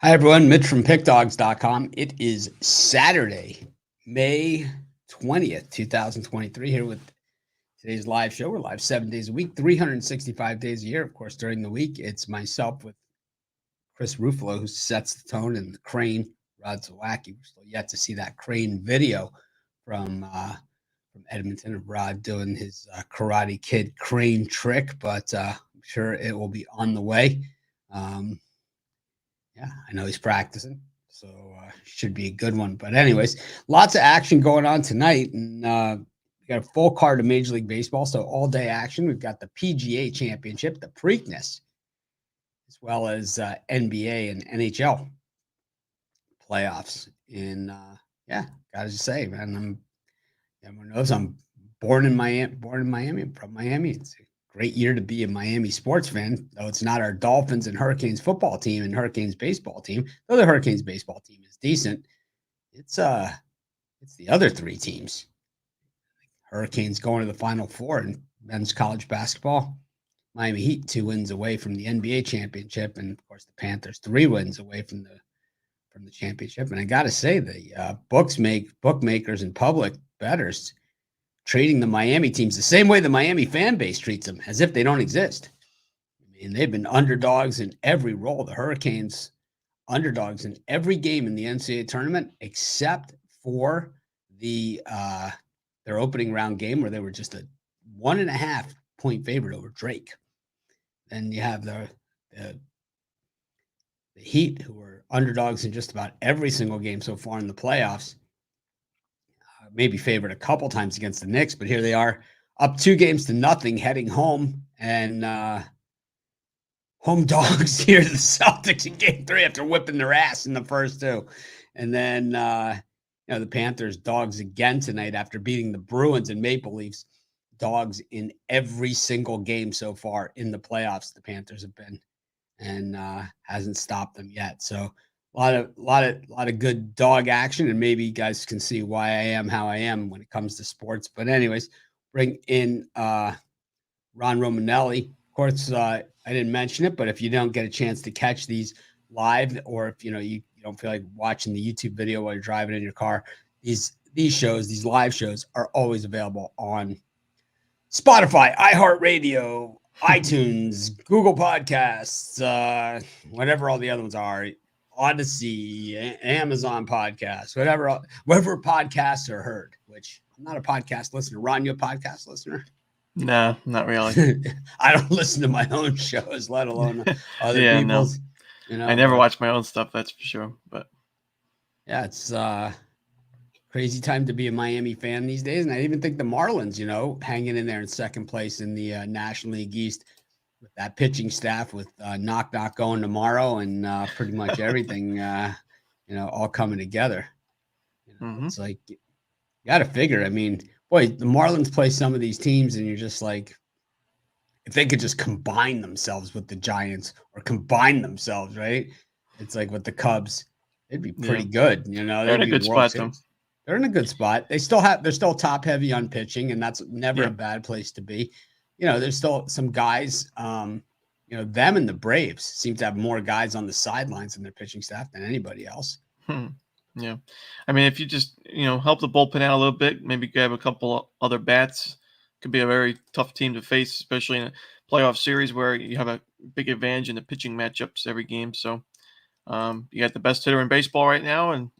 Hi, everyone. Mitch from PickDogs.com. It is Saturday, May 20th, 2023, here with today's live show. We're live 7 days a week, 365 days a year. Of course, during the week, it's myself with Chris Ruffalo, who sets the tone, and the crane, Rod Zawacky. We're still yet to see that crane video from Edmonton of Rod doing his Karate Kid crane trick, but I'm sure it will be on the way. Yeah, I know he's practicing, so should be a good one. But anyways, lots of action going on tonight, and we got a full card of Major League Baseball, so all day action. We've got the PGA Championship, the Preakness, as well as NBA and NHL playoffs. And gotta just say, man, everyone knows I'm born in Miami. I'm from Miami. It's a great year to be a Miami sports fan, though it's not our Dolphins and Hurricanes football team and Hurricanes baseball team. Though the Hurricanes baseball team is decent, it's the other three teams. Hurricanes going to the Final Four in men's college basketball. Miami Heat 2 wins away from the NBA championship, and of course the Panthers 3 wins away from the championship. And I got to say, the bookmakers and public bettors treating the Miami teams the same way the Miami fan base treats them, as if they don't exist. I mean, they've been underdogs in every role. The Hurricanes underdogs in every game in the NCAA tournament, except for their opening round game where they were just a 1.5 point favorite over Drake. Then you have the Heat, who are underdogs in just about every single game so far in the playoffs. Maybe favored a couple times against the Knicks, but here they are up 2-0 heading home, and home dogs here to the Celtics in game 3 after whipping their ass in the first 2. And then, the Panthers dogs again tonight after beating the Bruins and Maple Leafs. Dogs in every single game so far in the playoffs, the Panthers have been, and hasn't stopped them yet. So a lot of good dog action, and maybe you guys can see why I am how I am when it comes to sports. But anyways, bring in Ron Romanelli. Of course, I didn't mention it, but if you don't get a chance to catch these live, or if you don't feel like watching the YouTube video while you're driving in your car, these live shows are always available on Spotify, iHeartRadio, iTunes, Google Podcasts, whatever all the other ones are. Odyssey, Amazon Podcasts, whatever podcasts are heard, which I'm not a podcast listener. Ron, you a podcast listener? No, not really. I don't listen to my own shows, let alone other people's. No. I never watch my own stuff, that's for sure. But yeah, it's crazy time to be a Miami fan these days. And I even think the Marlins, hanging in there in second place in the National League East, with that pitching staff, with knock going tomorrow, and pretty much everything, all coming together. It's like, you got to figure. I mean, boy, the Marlins play some of these teams, and you're just like, if they could just combine themselves with the Giants, or combine themselves, right? It's like with the Cubs, it'd be pretty good. They're in a good spot, though. They're in a good spot. They're still top heavy on pitching, and that's never a bad place to be. There's still some guys, them and the Braves seem to have more guys on the sidelines in their pitching staff than anybody else. Yeah. I mean, if you just, help the bullpen out a little bit, maybe grab a couple other bats, could be a very tough team to face, especially in a playoff series where you have a big advantage in the pitching matchups every game. So you got the best hitter in baseball right now, and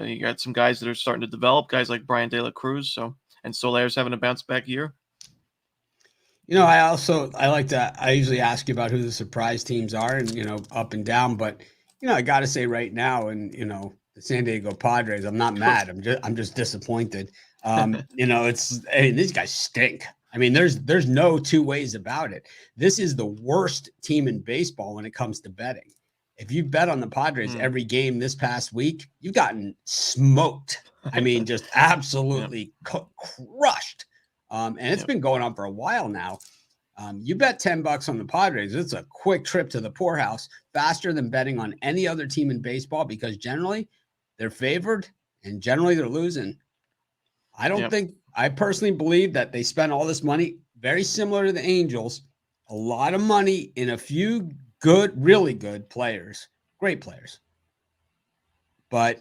you got some guys that are starting to develop, guys like Brian De La Cruz. And Soler's having a bounce back year. I usually ask you about who the surprise teams are, and, up and down, but, I got to say right now, and, the San Diego Padres, I'm not mad. I'm just disappointed. These guys stink. I mean, there's no two ways about it. This is the worst team in baseball when it comes to betting. If you bet on the Padres every game this past week, you've gotten smoked. I mean, just absolutely crushed. And it's been going on for a while now. You bet $10 on the Padres, it's a quick trip to the poorhouse, faster than betting on any other team in baseball, because generally they're favored and generally they're losing. I personally believe that they spent all this money, very similar to the Angels, a lot of money in a few really good players, great players, but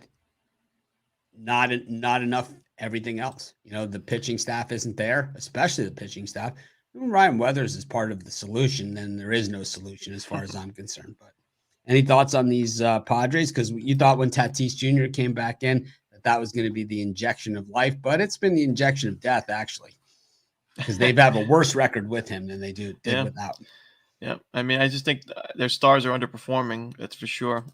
not enough everything else. The pitching staff isn't there, especially the pitching staff. When Ryan Weathers is part of the solution, then there is no solution as far as I'm concerned. But any thoughts on these Padres? Because you thought when Tatis Jr. came back in that was going to be the injection of life, but it's been the injection of death, actually, because they've had a worse record with him than they did without him. Yeah, I mean, I just think their stars are underperforming. That's for sure.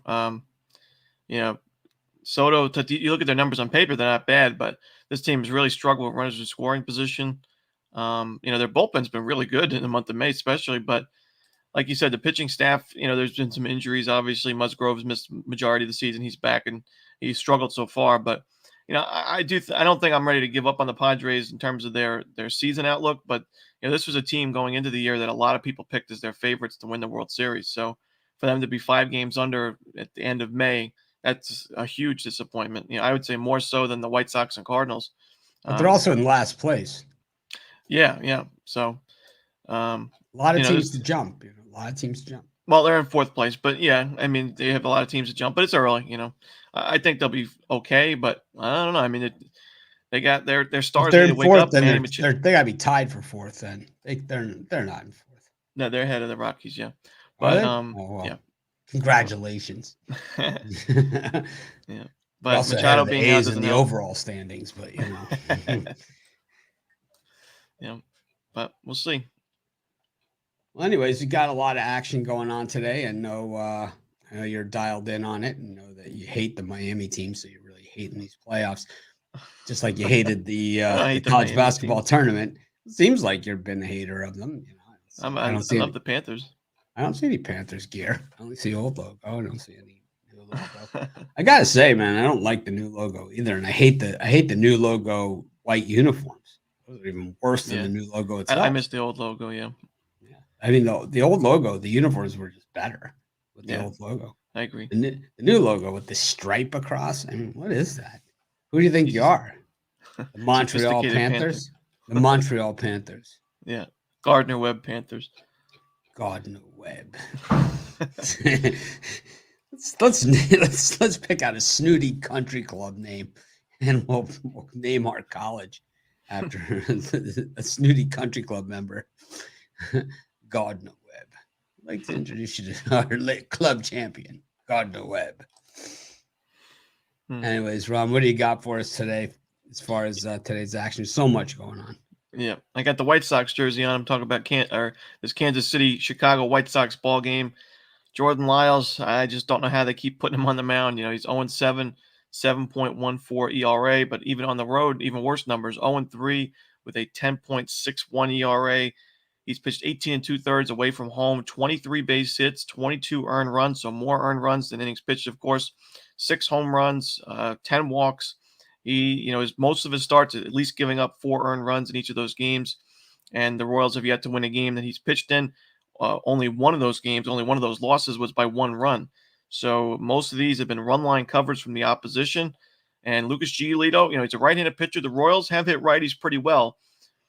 Soto, you look at their numbers on paper, they're not bad, but this team has really struggled with runners in scoring position. Their bullpen's been really good in the month of May, especially, but like you said, the pitching staff, there's been some injuries. Obviously, Musgrove's missed majority of the season. He's back and he's struggled so far, but I don't think I'm ready to give up on the Padres in terms of their season outlook, but this was a team going into the year that a lot of people picked as their favorites to win the World Series. So for them to be 5 games under at the end of May, that's a huge disappointment. I would say more so than the White Sox and Cardinals. But they're also in last place. Yeah. So a lot of teams to jump. A lot of teams to jump. Well, they're in 4th place, but yeah, I mean, they have a lot of teams to jump, but it's early. I think they'll be okay, but I don't know. I mean, they got their stars need to wake up. Then they got to be tied for 4th. Then they're not in 4th. No, they're ahead of the Rockies. Yeah, but yeah. Congratulations. Yeah, but also Machado the being A's out in the overall standings, but yeah, but we'll see. Well, anyways, we got a lot of action going on today, and I know you're dialed in on it, and know that you hate the Miami team, so you're really hating these playoffs, just like you hated the college basketball tournament. It seems like you've been a hater of them. I love the Panthers. I don't see any Panthers gear. I only see old logo. I don't see any new logo. I gotta say, man, I don't like the new logo either, and I hate the new logo white uniforms. Those are even worse than the new logo itself. I miss the old logo. Yeah. I mean, the old logo, the uniforms were just better with the old logo. I agree. The new logo with the stripe across. I mean, what is that? Who do you think you are? The Montreal Panthers? The Montreal Panthers. Yeah. Gardner Webb Panthers. Gardner Webb. let's pick out a snooty country club name, and we'll name our college after a snooty country club member. Gardner Webb. I'd like to introduce you to our club champion, Gardner Webb. Anyways, Ron, what do you got for us today as far as today's action? There's so much going on. Yeah, I got the White Sox jersey on. I'm talking about this Kansas City-Chicago White Sox ball game. Jordan Lyles, I just don't know how they keep putting him on the mound. He's 0-7, 7.14 ERA, but even on the road, even worse numbers, 0-3 with a 10.61 ERA. He's pitched 18 2/3 away from home, 23 base hits, 22 earned runs, so more earned runs than innings pitched, of course. 6 home runs, 10 walks. He, most of his starts at least giving up 4 earned runs in each of those games. And the Royals have yet to win a game that he's pitched in. Only one of those losses was by 1 run. So most of these have been run line covers from the opposition. And Lucas Giolito, he's a right-handed pitcher. The Royals have hit righties pretty well.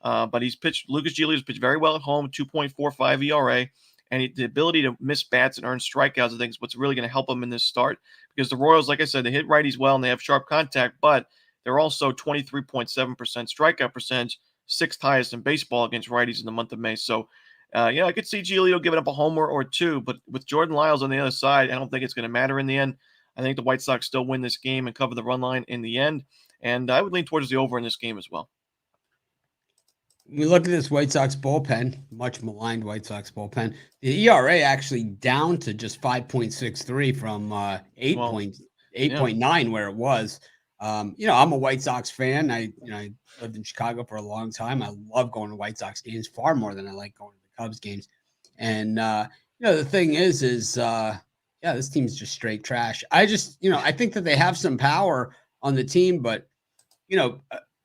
But Lucas Giolito's pitched very well at home, 2.45 ERA, and the ability to miss bats and earn strikeouts, I think, is what's really going to help him in this start. Because the Royals, like I said, they hit righties well and they have sharp contact, but they're also 23.7% strikeout percentage, 6th highest in baseball against righties in the month of May. So, I could see Giolito giving up a homer or 2, but with Jordan Lyles on the other side, I don't think it's going to matter in the end. I think the White Sox still win this game and cover the run line in the end, and I would lean towards the over in this game as well. We look at this White Sox bullpen, much maligned White Sox bullpen. The ERA actually down to just 5.63 from 8.9 where it was. I'm a White Sox fan. I lived in Chicago for a long time. I love going to White Sox games far more than I like going to the Cubs games. And the thing is this team's just straight trash. I think that they have some power on the team, but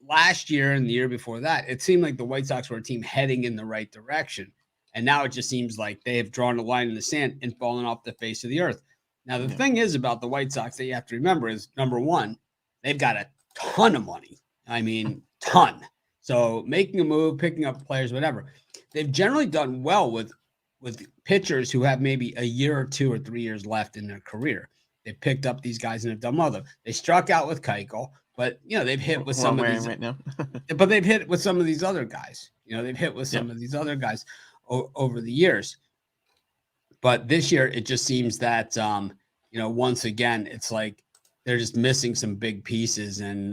last year and the year before that, it seemed like the White Sox were a team heading in the right direction. And now it just seems like they have drawn a line in the sand and fallen off the face of the earth. Now, the thing is about the White Sox that you have to remember is, number one, they've got a ton of money. I mean, ton. So making a move, picking up players, whatever. They've generally done well with with pitchers who have maybe a year or 2 or 3 years left in their career. They picked up these guys and have done well. They struck out with Keuchel, but they've hit with some of these right now. but they've hit with some of these other guys. They've hit with some of these other guys over the years. But this year, it just seems that, once again, it's like they're just missing some big pieces. And,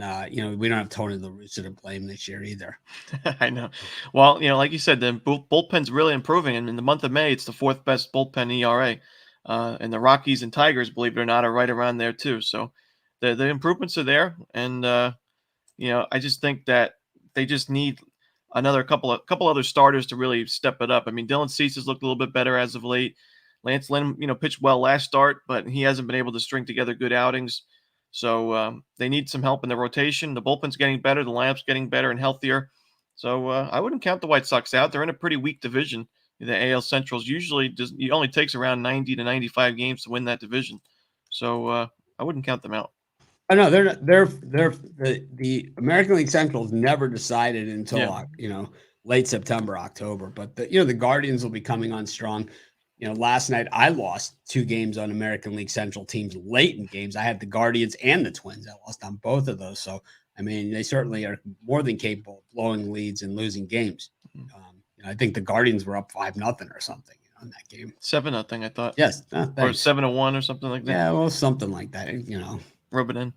we don't have Tony La Russa to blame this year either. I know. Well, like you said, the bullpen's really improving. And in the month of May, it's the 4th best bullpen ERA. And the Rockies and Tigers, believe it or not, are right around there too. So the improvements are there. And, I just think that they just need another couple other starters to really step it up. I mean, Dylan Cease has looked a little bit better as of late. Lance Lynn, pitched well last start, but he hasn't been able to string together good outings. So they need some help in the rotation. The bullpen's getting better. The lineup's getting better and healthier. So I wouldn't count the White Sox out. They're in a pretty weak division. The AL Central's usually it only takes around 90 to 95 games to win that division. So I wouldn't count them out. I know they're the American League Central's never decided until late September, October. But the Guardians will be coming on strong. Last night I lost 2 games on American League Central teams late in games. I had the Guardians and the Twins. I lost on both of those. So, I mean, they certainly are more than capable of blowing leads and losing games. I think the Guardians were up 5-0 or something in that game. 7-0, I thought. Yes. Or 7-1 or something like that. Yeah, well, something like that, Rub it in.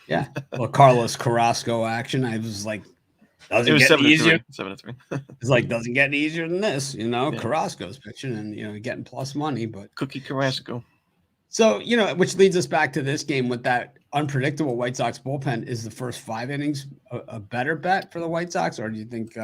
Yeah. Well, Carlos Carrasco action. I was like, doesn't get 7-3. easier. 7-3. It's like, doesn't get easier than this, Carrasco's pitching and, getting plus money, but Cookie Carrasco. So, which leads us back to this game with that unpredictable White Sox bullpen. Is the first 5 innings a better bet for the White Sox? Or do you think,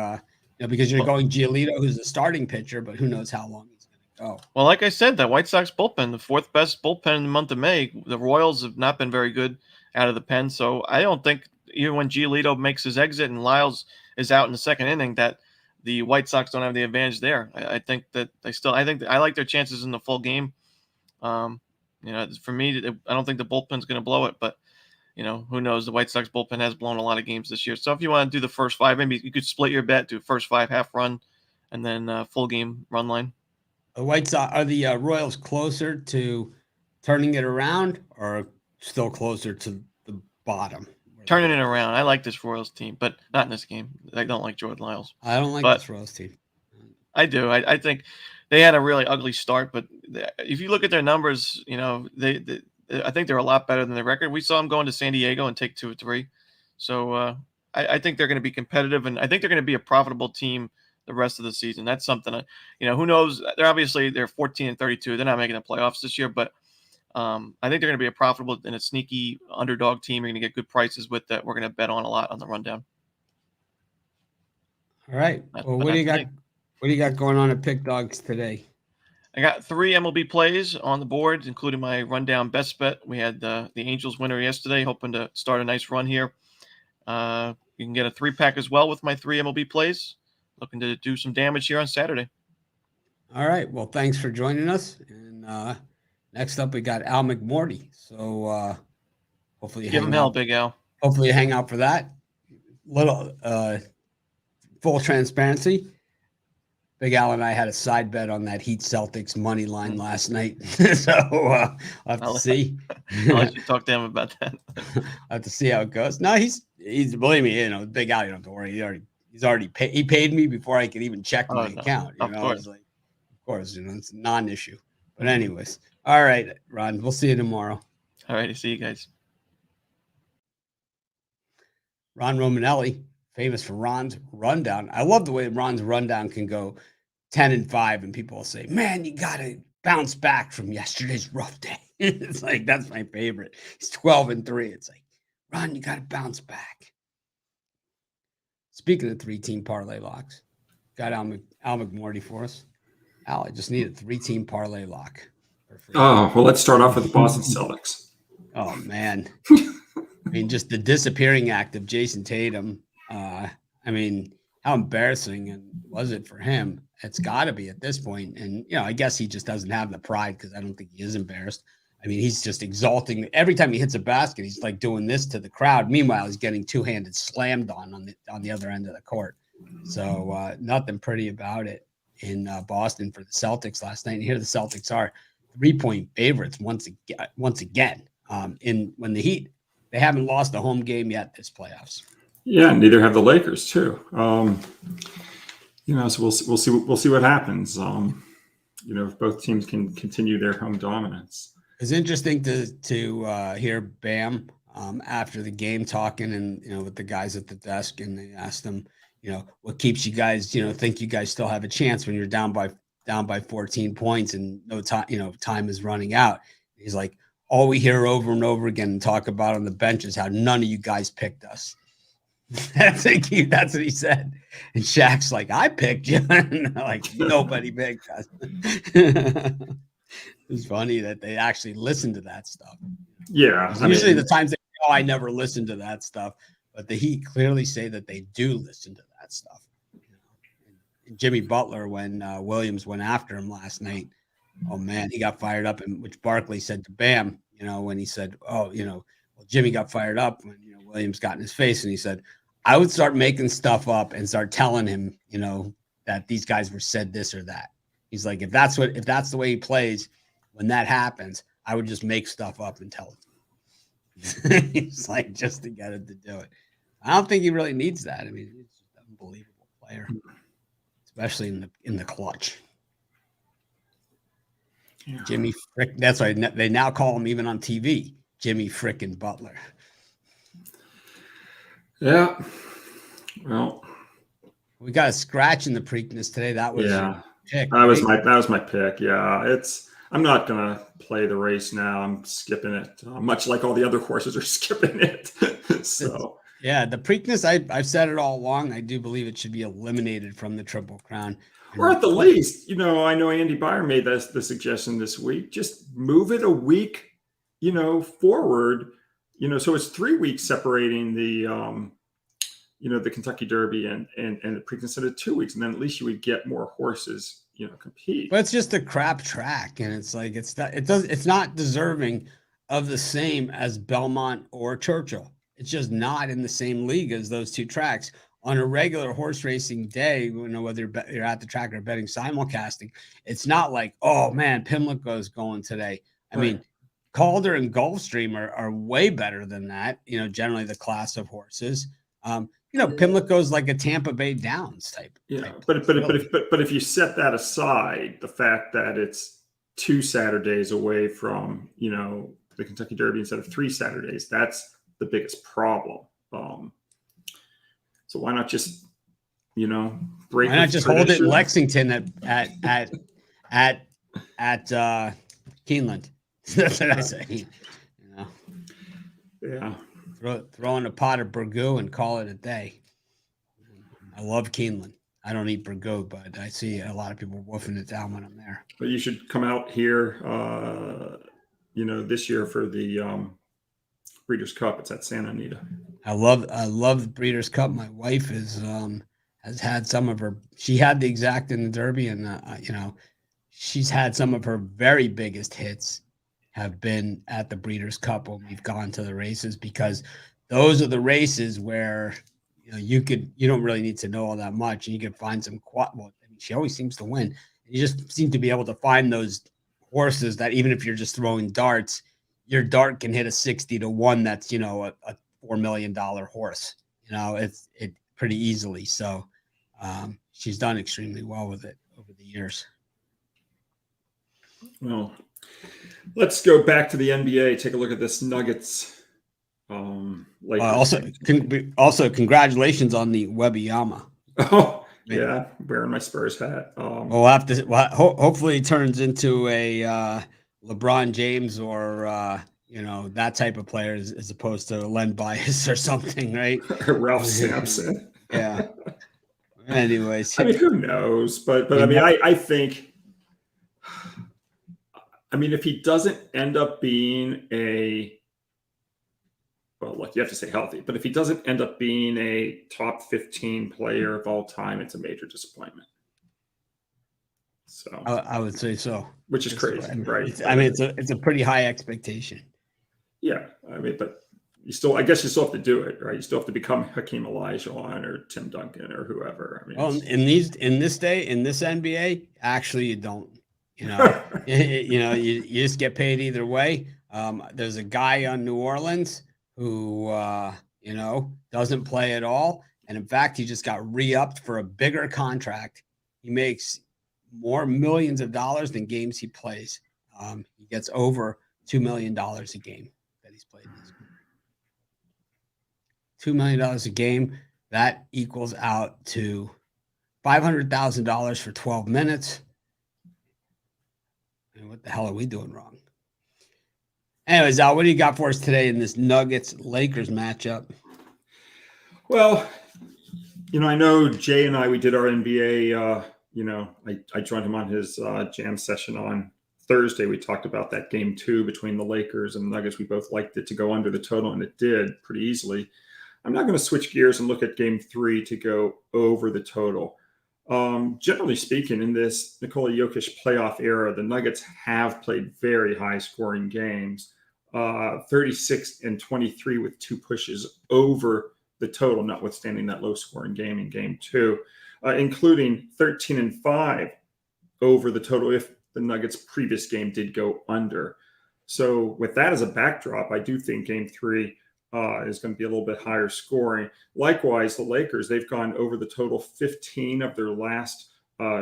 because you're going Giolito, who's the starting pitcher, but who knows how long he's going to go? Well, like I said, that White Sox bullpen, the 4th best bullpen in the month of May. The Royals have not been very good out of the pen. So I don't think even when Giolito makes his exit and Lyles is out in the 2nd inning, that the White Sox don't have the advantage there. I think that I like their chances in the full game. For me, I don't think the bullpen's going to blow it, but who knows? The White Sox bullpen has blown a lot of games this year. So if you want to do the first 5, maybe you could split your bet, do first 5 half run, and then full game run line. The White Sox, are the Royals closer to turning it around, or still closer to the bottom? Turning it around. I like this Royals team, but not in this game. I don't like Jordan Lyles. I don't like this Royals team. I do. I think they had a really ugly start, but if you look at their numbers, I think they're a lot better than the record. We saw them going to San Diego and take 2 or 3. So I think they're going to be competitive, and I think they're going to be a profitable team the rest of the season. That's something, who knows? They're 14 and 32. They're not making the playoffs this year, but I think they're going to be a profitable and a sneaky underdog team. You're going to get good prices with that. We're going to bet on a lot on the rundown. All right. Well, what do you got? What do you got going on at Pick Dogs today? I got 3 MLB plays on the board, including my rundown best bet. We had the Angels winner yesterday, hoping to start a nice run here. You can get a 3-pack as well with my 3 MLB plays. Looking to do some damage here on Saturday. All right. Well, thanks for joining us. And next up, we got Al McMordie. So hopefully you give him hell, Big Al. Hopefully you hang out for that. Little full transparency. Big Al and I had a side bet on that Heat Celtics money line last night. So I'll have to see. I'll let you talk to him about that. I'll have to see how it goes. No, he's believe me, Big Al, you don't have to worry. He's already paid. He paid me before I could even check my account. Of course. Of course, it's a non-issue. But anyways, all right, Ron, we'll see you tomorrow. All right, see you guys. Ron Romanelli, famous for Ron's rundown. I love the way Ron's rundown can go 10-5, and people will say, "Man, you got to bounce back from yesterday's rough day." It's like, that's my favorite. He's 12-3. It's like, Ron, you got to bounce back. Speaking of 3-team parlay locks, got Al McMordie for us. Al, I just need a 3-team parlay lock. Oh, well, let's start off with the Boston Celtics. Oh, man. I mean, just the disappearing act of Jason Tatum. I mean, how embarrassing was it for him? It's got to be at this point. And, I guess he just doesn't have the pride, because I don't think he is embarrassed. I mean, he's just exalting. Every time he hits a basket, he's like doing this to the crowd. Meanwhile, he's getting two-handed slammed on the other end of the court. So nothing pretty about it. in Boston for the Celtics last night. And here the Celtics are 3-point favorites once again. When the Heat, they haven't lost a home game yet this playoffs. Yeah, neither have the Lakers too. So we'll see what happens. If both teams can continue their home dominance. It's interesting to hear Bam after the game talking and with the guys at the desk, and they asked him, what keeps you guys, think you guys still have a chance when you're down by 14 points and no time, time is running out. He's like, all we hear over and over again and talk about on the bench is how none of you guys picked us. That's what he said. And Shaq's like, I picked you. Like, nobody picked us. It's funny that they actually listen to that stuff. Yeah. Usually the times they go, I never listen to that stuff. But the Heat clearly say that they do listen to that stuff. And Jimmy Butler, when Williams went after him last night, oh, man, he got fired up. And which Barkley said to Bam, when he said, Jimmy got fired up when, Williams got in his face. And he said, I would start making stuff up and start telling him, that these guys were said this or that. He's like, if that's the way he plays, when that happens, I would just make stuff up and tell it. He's like, just to get it to do it. I don't think he really needs that. I mean, he's an unbelievable player, especially in the clutch. Yeah. Jimmy Frick. That's why they now call him even on TV, Jimmy Frickin' Butler. Yeah. Well, we got a scratch in the Preakness today. That was pick. That was my pick. Yeah, I'm not gonna play the race now. I'm skipping it, much like all the other horses are skipping it. So yeah, the Preakness. I've said it all along. I do believe it should be eliminated from the Triple Crown. Or at the least, I know Andy Byer made the suggestion this week. Just move it a week, forward. So it's 3 weeks separating the the Kentucky Derby and the Preakness instead of 2 weeks, and then at least you would get more horses, compete. But it's just a crap track, and it's like it's not deserving of the same as Belmont or Churchill. It's just not in the same league as those two tracks. On a regular horse racing day, whether you're at the track or betting simulcasting, it's not like, oh man, Pimlico's going today. I mean, Calder and Gulfstream are way better than that. Generally the class of horses. Pimlico's like a Tampa Bay Downs type. Yeah, but if you set that aside, the fact that it's 2 Saturdays away from the Kentucky Derby instead of 3 Saturdays, that's the biggest problem. So why not just break? Why not just hold it in Lexington at Keeneland? That's what I say. Yeah. Throw in a pot of burgoo and call it a day. I love Keeneland. I don't eat burgoo, but I see a lot of people wolfing it down when I'm there. But you should come out here, this year for the Breeders' Cup. It's at Santa Anita. I love the Breeders' Cup. My wife has had some of her. She had the exact in the Derby, and she's had some of her very biggest hits have been at the Breeders' Cup when we've gone to the races, because those are the races where you don't really need to know all that much, and you can find some she always seems to win. You just seem to be able to find those horses that even if you're just throwing darts, your dart can hit a 60-1. That's a $4 million horse. It's pretty easily. So she's done extremely well with it over the years. Well, let's go back to the NBA. Take a look at this Nuggets. Also, congratulations on the Wembanyama. Oh, yeah, wearing my Spurs hat. We'll have to. Hopefully, it turns into a LeBron James or that type of player as opposed to Len Bias or something, right? Ralph Sampson. Yeah. Anyways, I mean, who knows? But I mean, I think. I mean, if he doesn't end up being you have to stay healthy, but if he doesn't end up being a top 15 player of all time, it's a major disappointment. So I would say so. Which is crazy, right? It's a pretty high expectation. Yeah. I mean, but I guess you still have to do it, right? You still have to become Hakeem Olajuwon or Tim Duncan or whoever. I mean, Well, in this NBA, actually, you don't. You know, you just get paid either way. There's a guy on New Orleans who doesn't play at all, and in fact, he just got re-upped for a bigger contract. He makes more millions of dollars than games he plays. He gets over $2 million a game that he's played this year. $2 million a game. That equals out to $500,000 for 12 minutes. And what the hell are we doing wrong? Anyways, Al, what do you got for us today in this Nuggets-Lakers matchup? Well, I know Jay and we did our NBA, I joined him on his jam session on Thursday. We talked about that game 2 between the Lakers and the Nuggets. We both liked it to go under the total, and it did pretty easily. I'm not going to switch gears and look at game 3 to go over the total. Generally speaking, in this Nikola Jokic playoff era, the Nuggets have played very high-scoring games, 36-23 with 2 pushes over the total, notwithstanding that low-scoring game in game 2, including 13-5 over the total if the Nuggets' previous game did go under. So with that as a backdrop, I do think game 3 is going to be a little bit higher scoring. Likewise, the Lakers, they've gone over the total 15 of their last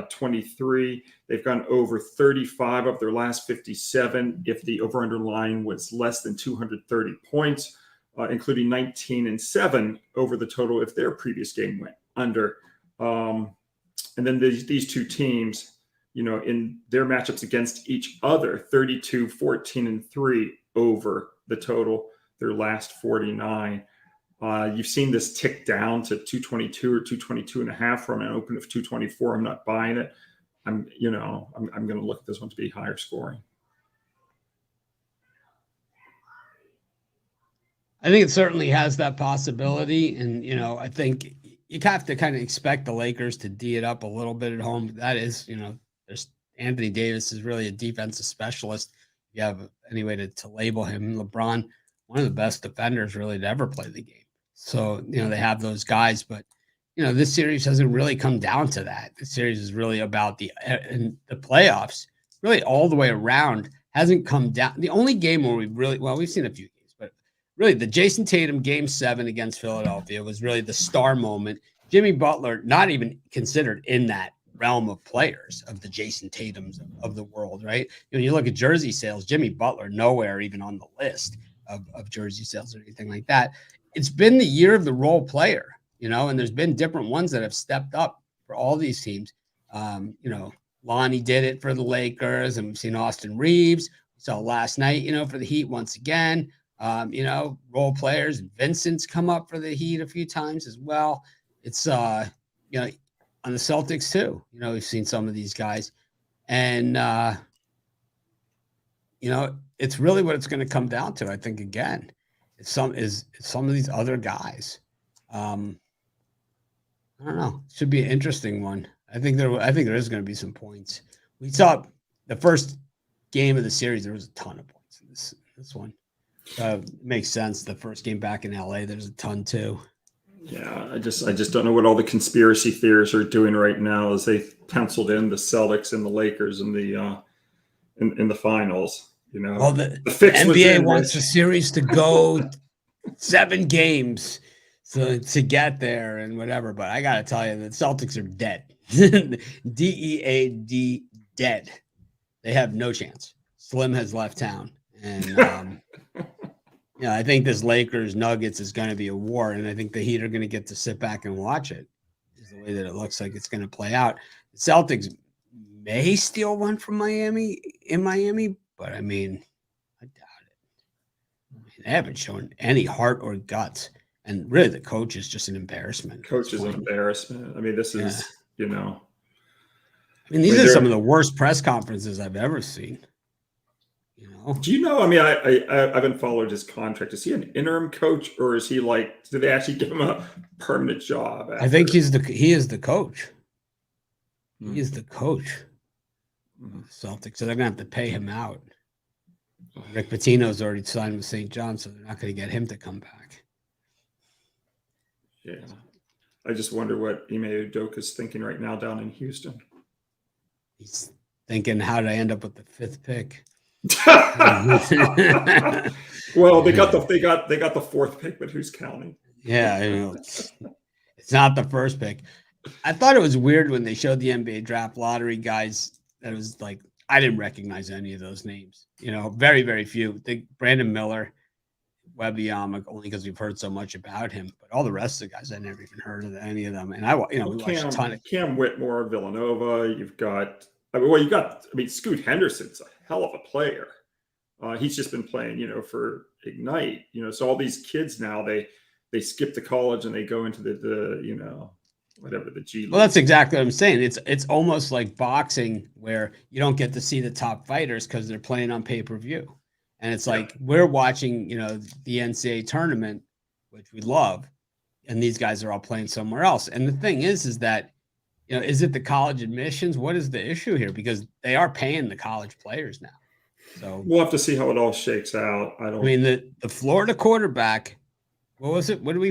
23. They've gone over 35 of their last 57 if the over-under line was less than 230 points, including 19-7 over the total if their previous game went under. And then these two teams, in their matchups against each other, 32, 14-3 over the total, their last 49. You've seen this tick down to 222 or 222.5 from an open of 224. I'm not buying it. I'm going to look at this one to be higher scoring. I think it certainly has that possibility. And, I think you have to kind of expect the Lakers to D it up a little bit at home. That is, there's Anthony Davis is really a defensive specialist. You have any way to label him. LeBron, one of the best defenders really to ever play the game. So, they have those guys, but, this series hasn't really come down to that. The series is really about the playoffs, really all the way around, hasn't come down. The only game where we've seen a few games, but really the Jason Tatum game 7 against Philadelphia was really the star moment. Jimmy Butler, not even considered in that realm of players of the Jason Tatums of the world, right? You look at jersey sales, Jimmy Butler, nowhere even on the list of jersey sales or anything like that. It's been the year of the role player, and there's been different ones that have stepped up for all these teams. Lonnie did it for the Lakers, and we've seen Austin Reeves. We saw last night, for the Heat once again. Role players, and Vincent's come up for the Heat a few times as well. It's on the Celtics too. We've seen some of these guys, and it's really what it's going to come down to. I think again, it's some of these other guys. I don't know. It should be an interesting one. I think there is going to be some points. We saw the first game of the series. There was a ton of points in this one. Makes sense. The first game back in LA, there's a ton too. Yeah, I just don't know what all the conspiracy theorists are doing right now as they penciled in the Celtics and the Lakers in the in the finals. Well, the NBA wants the series to go 7 games to get there and whatever. But I got to tell you, the Celtics are dead. DEAD, dead. They have no chance. Slim has left town. And, I think this Lakers-Nuggets is going to be a war. And I think the Heat are going to get to sit back and watch it, is the way that it looks like it's going to play out. The Celtics may steal one from Miami, but I doubt it. They haven't shown any heart or guts. And really, the coach is just an embarrassment. Coach is an embarrassment. This is, these are some of the worst press conferences I've ever seen. Do you know? I haven't followed his contract. Is he an interim coach, or is he did they actually give him a permanent job? I think he is the coach. He is the coach of the Celtics, so they're going to have to pay him out. Rick Pitino's already signed with St. John, so they're not going to get him to come back. Yeah. I just wonder what Ime Udoka's thinking right now down in Houston. He's thinking, how did I end up with the 5th pick? Well, they got the 4th pick, but who's counting? Yeah, it's not the 1st pick. I thought it was weird when they showed the NBA draft lottery guys. That it was like, I didn't recognize any of those names. Very, very few. I think Brandon Miller, Wembanyama, only because we've heard so much about him. But all the rest of the guys, I never even heard of any of them. And we watched a ton of Cam Whitmore, Villanova. You've got, Scoot Henderson's a hell of a player. He's just been playing, for Ignite. So all these kids now, they skip to college and they go into the whatever the G League. Well, that's exactly what I'm saying. It's almost like boxing where you don't get to see the top fighters because they're playing on pay-per-view. And it's like we're watching, the NCAA tournament, which we love, and these guys are all playing somewhere else. And the thing is that, is it the college admissions? What is the issue here? Because they are paying the college players now. So we'll have to see how it all shakes out. The Florida quarterback, what was it? What did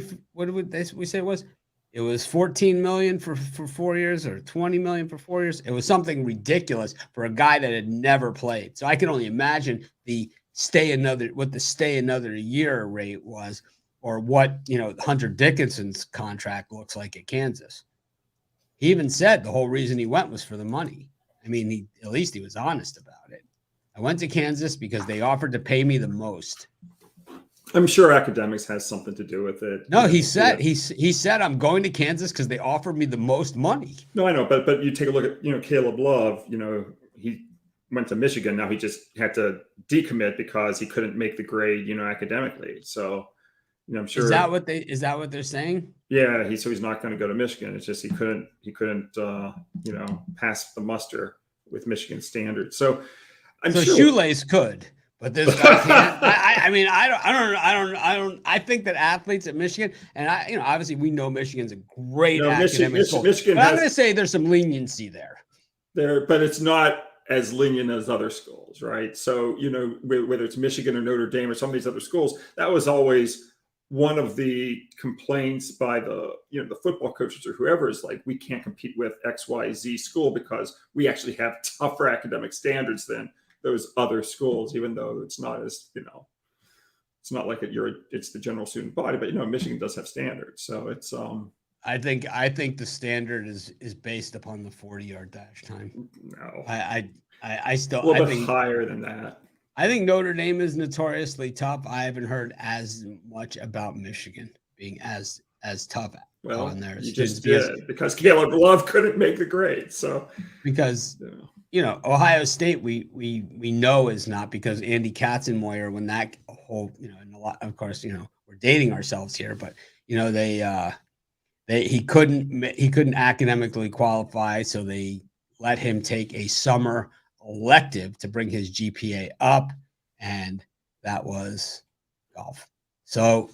we say it was? It was $14 million for 4 years or $20 million for 4 years. It was something ridiculous for a guy that had never played. So I can only imagine what the stay another year rate was, or what Hunter Dickinson's contract looks like at Kansas. He even said the whole reason he went was for the money. At least he was honest about it. I went to Kansas because they offered to pay me the most. I'm sure academics has something to do with it. No, he said he said I'm going to Kansas because they offered me the most money. No, I know, but you take a look at Caleb Love. He went to Michigan. Now he just had to decommit because he couldn't make the grade, academically. So, I'm sure. Is that what they're saying? Yeah, he's not going to go to Michigan. It's just he couldn't pass the muster with Michigan standards. So I'm sure Shoelace could. But this guy can't. I think that athletes at Michigan, and obviously we know Michigan's a great academic school. Michigan I'm going to say there's some leniency there. But it's not as lenient as other schools, right? So whether it's Michigan or Notre Dame or some of these other schools, that was always one of the complaints by the football coaches or whoever is like, we can't compete with XYZ school because we actually have tougher academic standards than those other schools, even though it's not as, it's not like it's the general student body, but Michigan does have standards. So it's I think the standard is based upon the 40-yard dash time. No. I still a little bit higher than that. I think Notre Dame is notoriously tough. I haven't heard as much about Michigan being as tough on there. You just did because Caleb Love couldn't make the grade. So because Ohio State, we know is not, because Andy Katzenmoyer, when that whole, and a lot, of course, we're dating ourselves here, but he couldn't academically qualify, so they let him take a summer elective to bring his GPA up, and that was golf. So,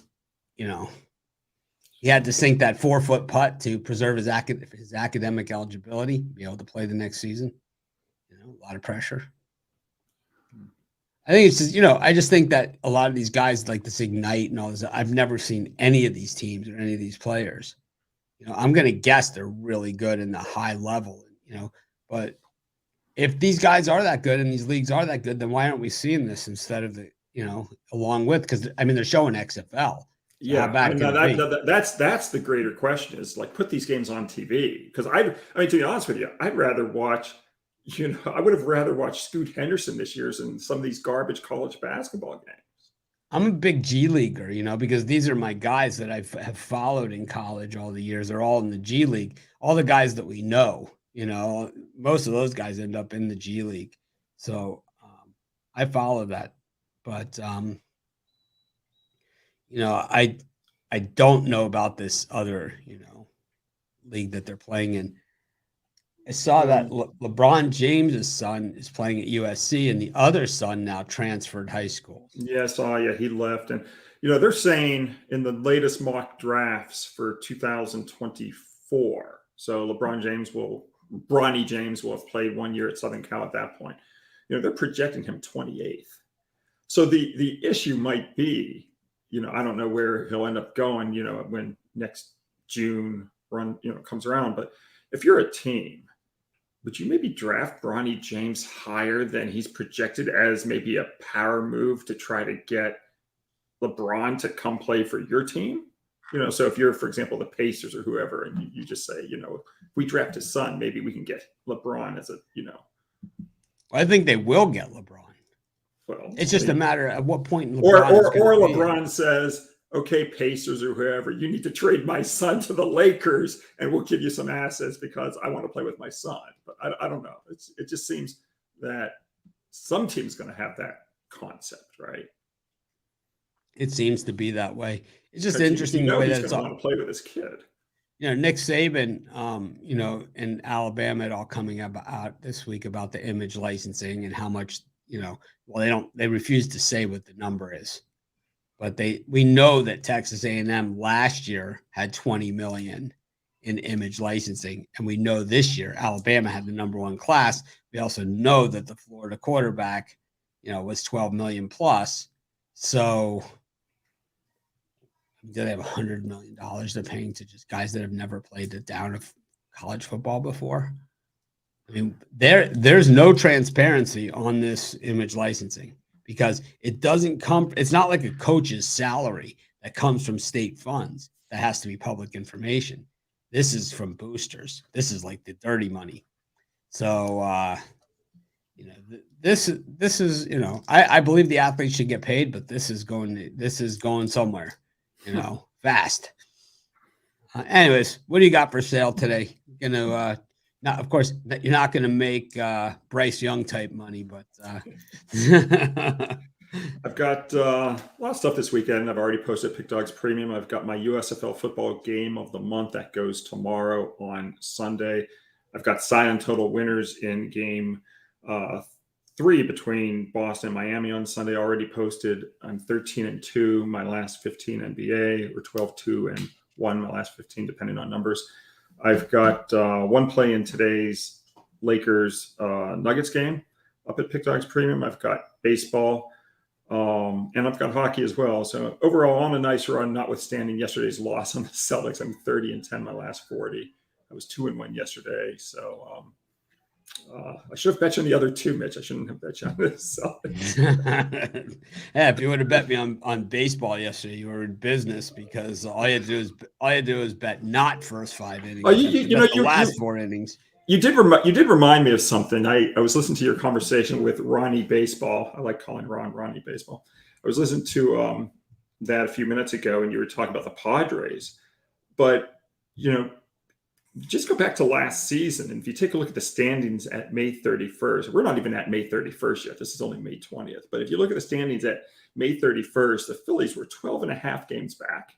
he had to sink that 4-foot putt to preserve his academic eligibility, be able to play the next season. A lot of pressure. I think it's just, I just think that a lot of these guys like this Ignite and all this, I've never seen any of these teams or any of these players. I'm going to guess they're really good in the high level, but if these guys are that good and these leagues are that good, then why aren't we seeing this instead of along with, because they're showing XFL. So yeah. That's the greater question is like, put these games on TV. Cause to be honest with you, I'd rather watch, I would have rather watched Scoot Henderson this year than some of these garbage college basketball games. I'm a big G leaguer, because these are my guys that I have followed in college all the years. They're all in the G League. All the guys that we know, most of those guys end up in the G League. So I follow that. But, I don't know about this other, league that they're playing in. I saw that LeBron James's son is playing at USC, and the other son now transferred high schools. Yeah, I saw. Yeah, he left, and they're saying in the latest mock drafts for 2024. So Bronny James will have played 1 year at Southern Cal at that point. They're projecting him 28th. So the issue might be, I don't know where he'll end up going, when next June run, comes around. But if you're a team, would you maybe draft Bronny James higher than he's projected as maybe a power move to try to get LeBron to come play for your team? So if you're, for example, the Pacers or whoever, and you just say, if we draft his son, maybe we can get LeBron as I think they will get LeBron. Well, it's just a matter of what point LeBron or LeBron says, okay, Pacers or whoever, you need to trade my son to the Lakers and we'll give you some assets because I want to play with my son. But I don't know. It just seems that some team's going to have that concept, right? It seems to be that way. It's just interesting the way that it's all want to play with his kid. Nick Saban, in Alabama, it all coming out this week about the image licensing and how much, they refuse to say what the number is, but we know that Texas A&M last year had 20 million in image licensing. And we know this year Alabama had the number one class. We also know that the Florida quarterback, was 12 million plus. So do they have $100 million they're paying to just guys that have never played the down of college football before? I mean, there's no transparency on this image licensing because it doesn't come. It's not like a coach's salary that comes from state funds that has to be public information. This is from boosters. This is like the dirty money. So, this is, I believe the athletes should get paid, but this is going somewhere. Fast. Anyways, what do you got for sale today? Not, of course, you're not going to make Bryce Young type money, but I've got a lot of stuff this weekend. I've already posted Pick Dogs Premium. I've got my USFL football game of the month that goes tomorrow on Sunday. I've got silent total winners in game 3 between Boston and Miami on Sunday already posted. I'm 13-2, my last 15 NBA, or 12-2 and 1, my last 15, depending on numbers. I've got one play in today's Lakers Nuggets game up at Pick Dogs Premium. I've got baseball, and I've got hockey as well. So overall, on a nice run, notwithstanding yesterday's loss on the Celtics. I'm 30-10, my last 40. I was 2-1 yesterday, so I should have bet you on the other two, Mitch. I shouldn't have bet you on this. Yeah, if you would have bet me on baseball yesterday, you were in business because all you had to do is bet not first 5 innings. The last 4 innings. You did remind me of something. I was listening to your conversation with Ronnie Baseball. I like calling Ronnie Baseball. I was listening to that a few minutes ago, and you were talking about the Padres. But just go back to last season, and if you take a look at the standings at May 31st, we're not even at May 31st yet. This is only May 20th. But if you look at the standings at May 31st, the Phillies were 12.5 games back.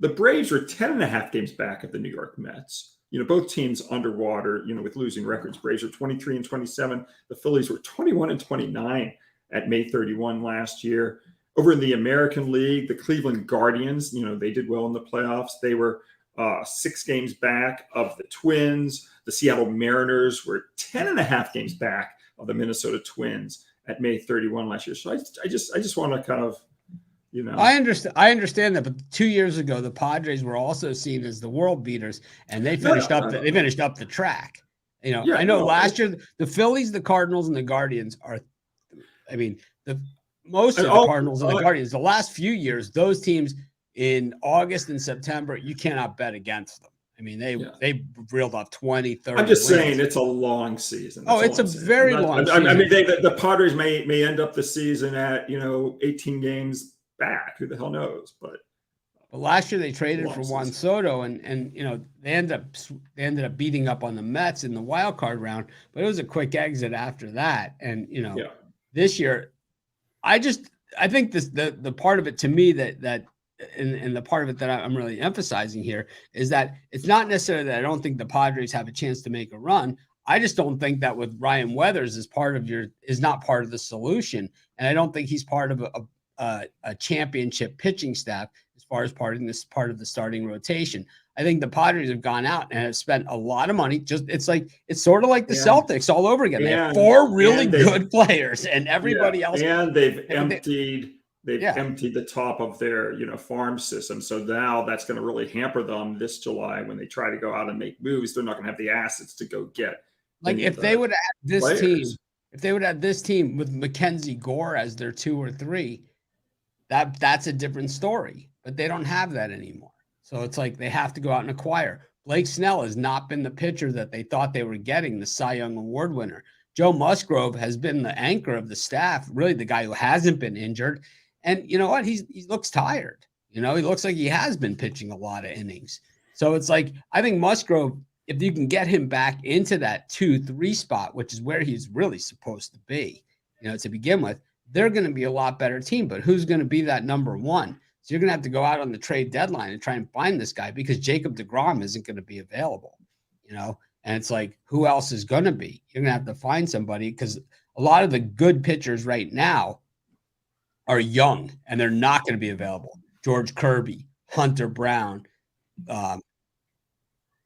The Braves were 10.5 games back of the New York Mets. Both teams underwater, with losing records. Braves were 23-27. The Phillies were 21-29 at May 31 last year. Over in the American League, the Cleveland Guardians, they did well in the playoffs. They were 6 games back of the Twins. The Seattle Mariners were 10.5 games back of the Minnesota Twins at May 31 last year. So I just want to kind of, I understand that, but 2 years ago the Padres were also seen as the world beaters, and they finished up the track. I know last year the Phillies, the Cardinals, and the Guardians are. I mean, most of the Cardinals and the Guardians. The last few years, those teams. In August and September, you cannot bet against them. I mean, they reeled off 20, 30 I'm just wins. saying it's a long season. It's a very long season. I mean, the Padres may end up the season at 18 games back. Who the hell knows? But last year they traded for Juan Soto, and they ended up beating up on the Mets in the wild card round. But it was a quick exit after that. And this year, I think the part of it to me that. And the part of it that I'm really emphasizing here is that it's not necessarily that I don't think the Padres have a chance to make a run. I just don't think that with Ryan Weathers is not part of the solution. And I don't think he's part of a championship pitching staff as far as part of the starting rotation. I think the Padres have gone out and have spent a lot of money. It's sort of like the Celtics all over again. They have 4 really good players, and everybody else. And they've emptied the top of their farm system. So now that's going to really hamper them this July when they try to go out and make moves. They're not going to have the assets to go get. Like if they would have this team. If they would have this team with Mackenzie Gore as their 2 or 3, that's a different story. But they don't have that anymore. So it's like they have to go out and acquire. Blake Snell has not been the pitcher that they thought they were getting, the Cy Young Award winner. Joe Musgrove has been the anchor of the staff, really the guy who hasn't been injured. And you know what? He looks tired. He looks like he has been pitching a lot of innings. So it's like, I think Musgrove, if you can get him back into that 2-3 spot, which is where he's really supposed to be, to begin with, they're going to be a lot better team. But who's going to be that number 1? So you're going to have to go out on the trade deadline and try and find this guy because Jacob deGrom isn't going to be available, And it's like, who else is going to be? You're going to have to find somebody because a lot of the good pitchers right now are young and they're not going to be available. George Kirby, Hunter Brown,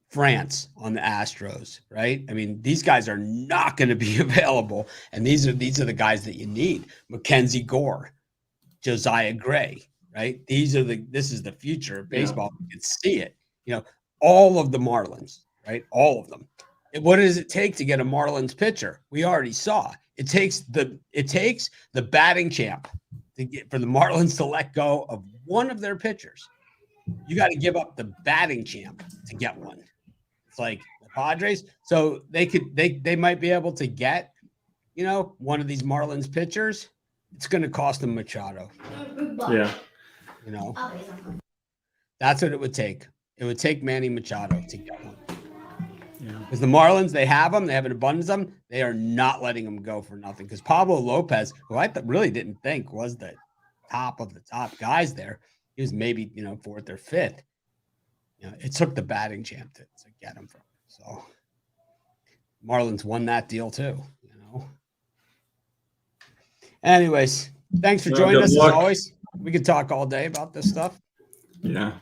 France on the Astros, right? I mean, these guys are not going to be available, and these are the guys that you need. Mackenzie Gore, Josiah Gray, right? This is the future of baseball. You can see it. All of the Marlins, right? All of them. What does it take to get a Marlins pitcher? We already saw. It takes the batting champ for the Marlins to let go of one of their pitchers. You got to give up the batting champ to get one. It's like the Padres. So they might be able to get, one of these Marlins pitchers. It's going to cost them Machado. Yeah. That's what it would take. It would take Manny Machado to get one. Yeah. Because the Marlins, they have them. They have an abundance of them. They are not letting them go for nothing. Because Pablo Lopez, who I really didn't think was the top of the top guys there, he was maybe, 4th or 5th. It took the batting champ to get him from. So Marlins won that deal too, Anyways, thanks for joining us as always. We could talk all day about this stuff. Yeah.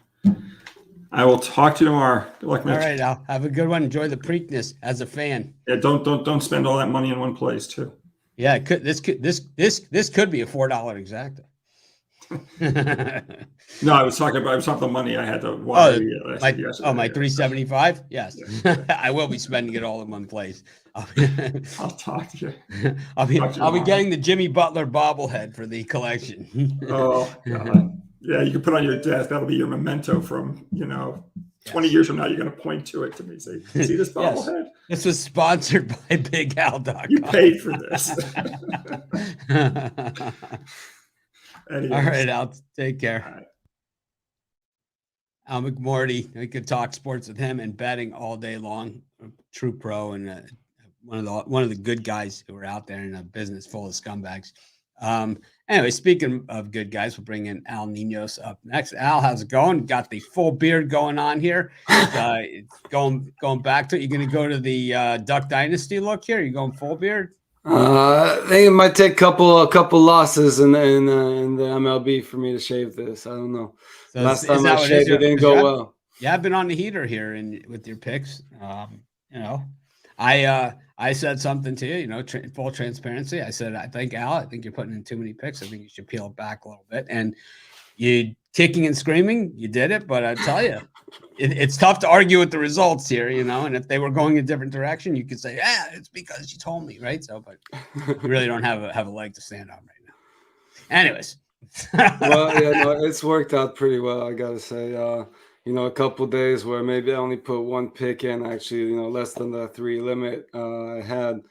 I will talk to you tomorrow. Good luck, Mitch. All right, Al. Have a good one. Enjoy the Preakness as a fan. Yeah, don't spend all that money in one place too. Yeah, this could be a $4 exacta. No, I was talking about the money I had to wire. My $375. Yes, yeah. I will be spending it all in one place. I'll talk to you. I'll be getting the Jimmy Butler bobblehead for the collection. Oh God. Yeah, you can put on your desk. That'll be your memento from 20 years from now. You're going to point to it to me and say, "See this bobblehead? Yes. This was sponsored by BigAl.com. You paid for this." Anyways. All right, Al. Take care. All right. Al McMordie. We could talk sports with him and betting all day long. A true pro and one of the good guys who are out there in a business full of scumbags. Anyway, speaking of good guys, we'll bring in Al Ninos up next. Al, how's it going? Got the full beard going on here. Going back to it. You going to go to the Duck Dynasty look here? You going full beard? I think it might take a couple losses in the MLB for me to shave this. I don't know. So last time I shaved it didn't go well. Yeah, I've been on the heater here and with your picks. I said something to you, full transparency. I said, I think you're putting in too many picks. I think you should peel it back a little bit. And you kicking and screaming, you did it. But I tell you, it's tough to argue with the results here, And if they were going a different direction, you could say, it's because you told me, right? So, but you really don't have a leg to stand on right now. Anyways. Well, yeah, no, it's worked out pretty well, I got to say. A couple of days where maybe I only put one pick in, actually, less than the 3 limit I had.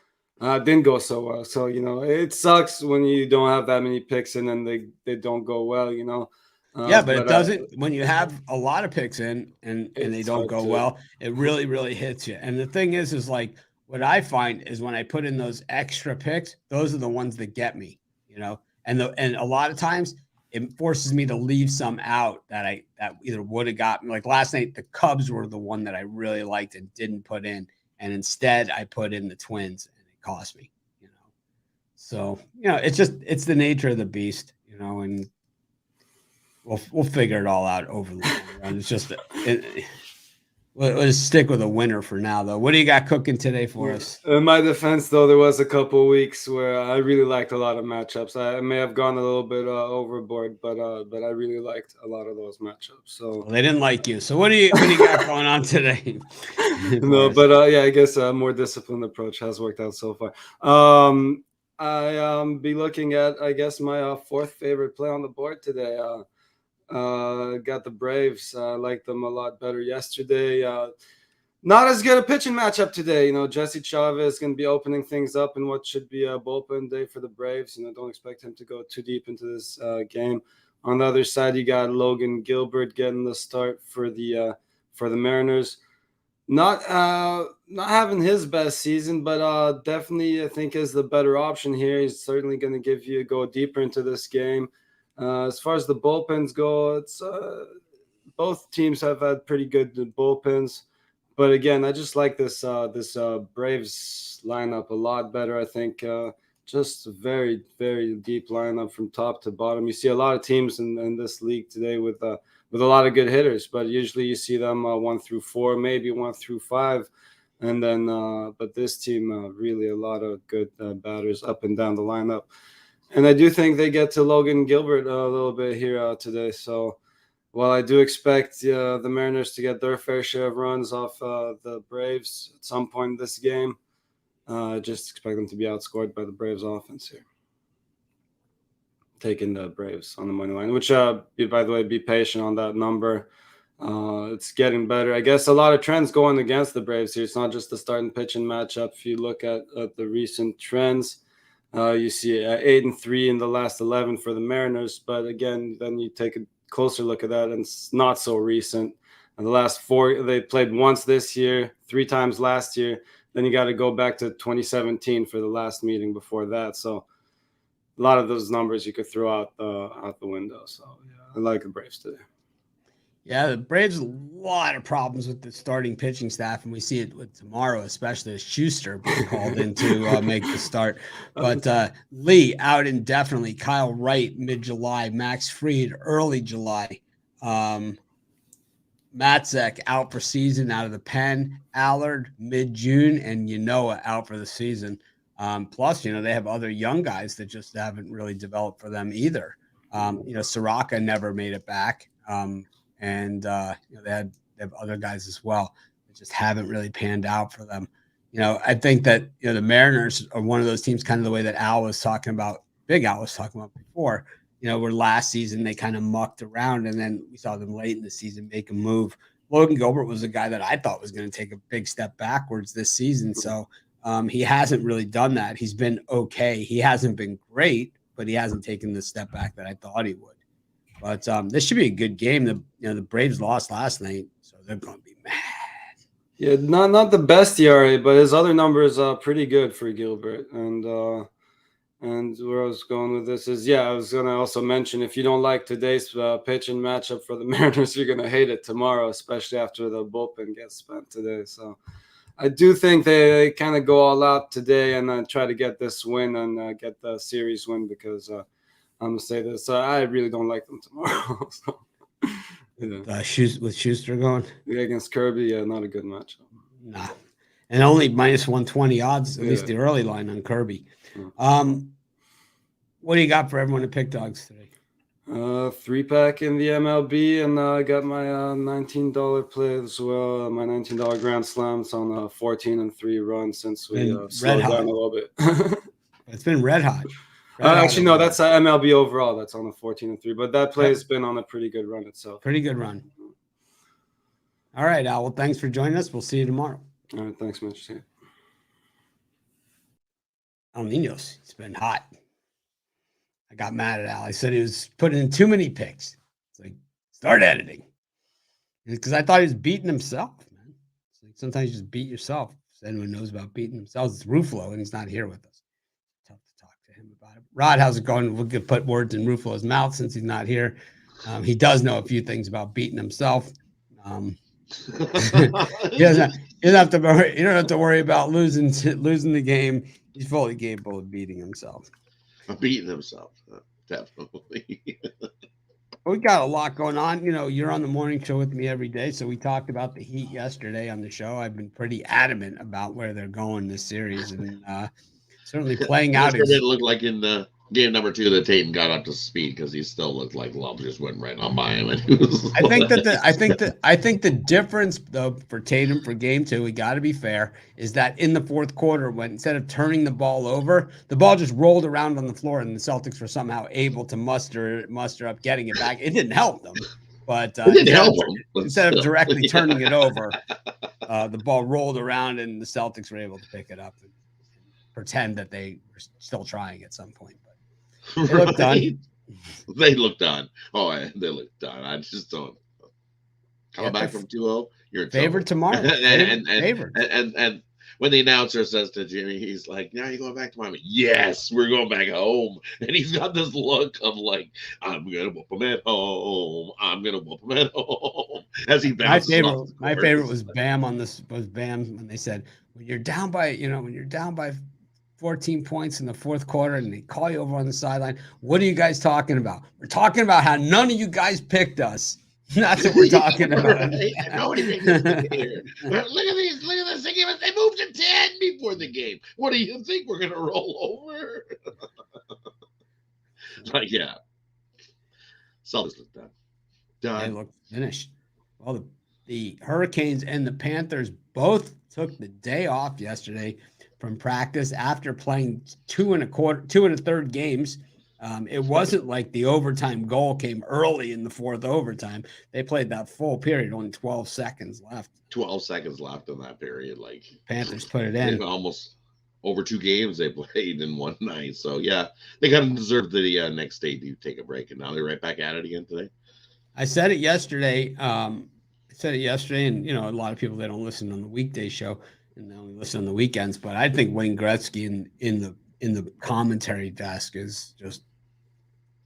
Didn't go so well. So, it sucks when you don't have that many picks and then they don't go well, Yeah, but it doesn't, when you have a lot of picks in and they don't go well, it really, really hits you. And the thing is like, what I find is when I put in those extra picks, those are the ones that get me, and a lot of times, it forces me to leave some out that either would have gotten. Like last night, the Cubs were the one that I really liked and didn't put in, and instead I put in the Twins, and it cost me. So it's the nature of the beast, and we'll figure it all out over the long run. It's just We'll stick with a winner for now, though. What do you got cooking today for us? In my defense, though, there was a couple of weeks where I really liked a lot of matchups. I may have gone a little bit overboard, but I really liked a lot of those matchups. So Well, they didn't like you. So what do you got going on today? no, but yeah, I guess a more disciplined approach has worked out so far. I be looking at, I guess, my fourth favorite play on the board today. Got the Braves. I liked them a lot better yesterday. Not as good a pitching matchup today. Jesse Chavez is going to be opening things up in what should be a bullpen day for the Braves. Don't expect him to go too deep into this game. On the other side, you got Logan Gilbert getting the start for the Mariners. Not having his best season, but definitely I think is the better option here. He's certainly going to go deeper into this game. As far as the bullpens go, it's both teams have had pretty good bullpens, but again, I just like this Braves lineup a lot better. I think just a very, very deep lineup from top to bottom. You see a lot of teams in this league today with a lot of good hitters, but usually you see them 1 through 4, maybe 1 through 5, and then but this team really a lot of good batters up and down the lineup. And I do think they get to Logan Gilbert a little bit here today. So while I do expect the Mariners to get their fair share of runs off the Braves at some point in this game, I just expect them to be outscored by the Braves offense here. Taking the Braves on the money line, which, by the way, be patient on that number. It's getting better. I guess a lot of trends going against the Braves here. It's not just the starting pitching matchup. If you look at the recent trends, you see 8-3 in the last 11 for the Mariners. But again, then you take a closer look at that, and it's not so recent. And the last 4, they played once this year, 3 times last year. Then you got to go back to 2017 for the last meeting before that. So a lot of those numbers you could throw out the window. So yeah, I like the Braves today. Yeah, the Braves have a lot of problems with the starting pitching staff, and we see it with tomorrow, especially as Schuster being called in to make the start. But Lee out indefinitely, Kyle Wright mid-July, Max Fried early July, Matzek out for season out of the pen, Allard mid-June, and Yanoa out for the season. Plus, they have other young guys that just haven't really developed for them either. Soraka never made it back. And they have other guys as well that just haven't really panned out for them. I think that the Mariners are one of those teams, kind of the way that Big Al was talking about before. Where last season they kind of mucked around, and then we saw them late in the season make a move. Logan Gilbert was a guy that I thought was going to take a big step backwards this season, so he hasn't really done that. He's been okay. He hasn't been great, but he hasn't taken the step back that I thought he would. But this should be a good game. The Braves lost last night, so they're going to be mad. Yeah, not the best ERA, but his other numbers are pretty good for Gilbert. And where I was going with this is, I was going to also mention, if you don't like today's pitching matchup for the Mariners, you're going to hate it tomorrow, especially after the bullpen gets spent today. So I do think they kind of go all out today and try to get this win and get the series win, because I'm going to say this. I really don't like them tomorrow. So, with Schuster going? Yeah, against Kirby, not a good matchup. Nah. And only minus 120 odds, at least the early line on Kirby. What do you got for everyone to pick dogs today? 3-pack in the MLB, and I got my $19 play as well. My $19 Grand Slams on a 14-3 run since we slowed down a little bit. It's been red hot. Actually, no, that's MLB overall. That's on a 14-3, but that play has been on a pretty good run itself. Pretty good run. All right, Al. Well, thanks for joining us. We'll see you tomorrow. All right, thanks much. Ninos, it's been hot. I got mad at Al. I said he was putting in too many picks. It's like, start editing. Because I thought he was beating himself, man. It's like sometimes you just beat yourself. If anyone knows about beating themselves, it's Ruffalo, and he's not here with us. Tough to talk to him about it. Rod, how's it going? We could put words in Ruffalo's mouth since he's not here. He does know a few things about beating himself. You don't have to worry about losing the game. He's fully capable of beating himself. Beating himself, definitely. We got a lot going on. You know, you're on the morning show with me every day. So we talked about the Heat yesterday on the show. I've been pretty adamant about where they're going this series, and certainly playing It out. sure didn't look like in the game number 2 that Tatum got up to speed, because he still looked like love just went right on by him. And he was I think the difference though for Tatum for game 2, we got to be fair, is that in the fourth quarter, when instead of turning the ball over, the ball just rolled around on the floor, and the Celtics were somehow able to muster up getting it back. It didn't help them, but it didn't help him. Instead of directly turning it over, the ball rolled around, and the Celtics were able to pick it up and pretend that they were still trying at some point. But they looked done. They looked done. Oh, they looked done. I just don't. Coming back from 2-0, you're favored tomorrow. and when the announcer says to Jimmy, he's like, "Now you're going back to Miami." Yes, we're going back home. And he's got this look of like, "I'm gonna whoop him at home. I'm gonna whoop him at home." As he bounces off the court. My favorite was Bam when they said, when you're down by 14 points in the fourth quarter and they call you over on the sideline, what are you guys talking about? We're talking about how none of you guys picked us. That's what we're talking about. Nobody picked us here. Look at this. They moved to 10 before the game. What do you think? We're gonna roll over? Like, yeah. Celtics look done. They look finished. Well, the Hurricanes and the Panthers both took the day off yesterday from practice after playing 2 1/3 games. It wasn't like the overtime goal came early in the fourth overtime. They played that full period, only 12 seconds left. 12 seconds left in that period. Like, Panthers put it in. Almost over 2 games they played in one night. So yeah, they kind of deserved the next day to take a break, and now they're right back at it again today. I said it yesterday. And you know, a lot of people, they don't listen on the weekday show and they only listen on the weekends. But I think Wayne Gretzky in the commentary desk is just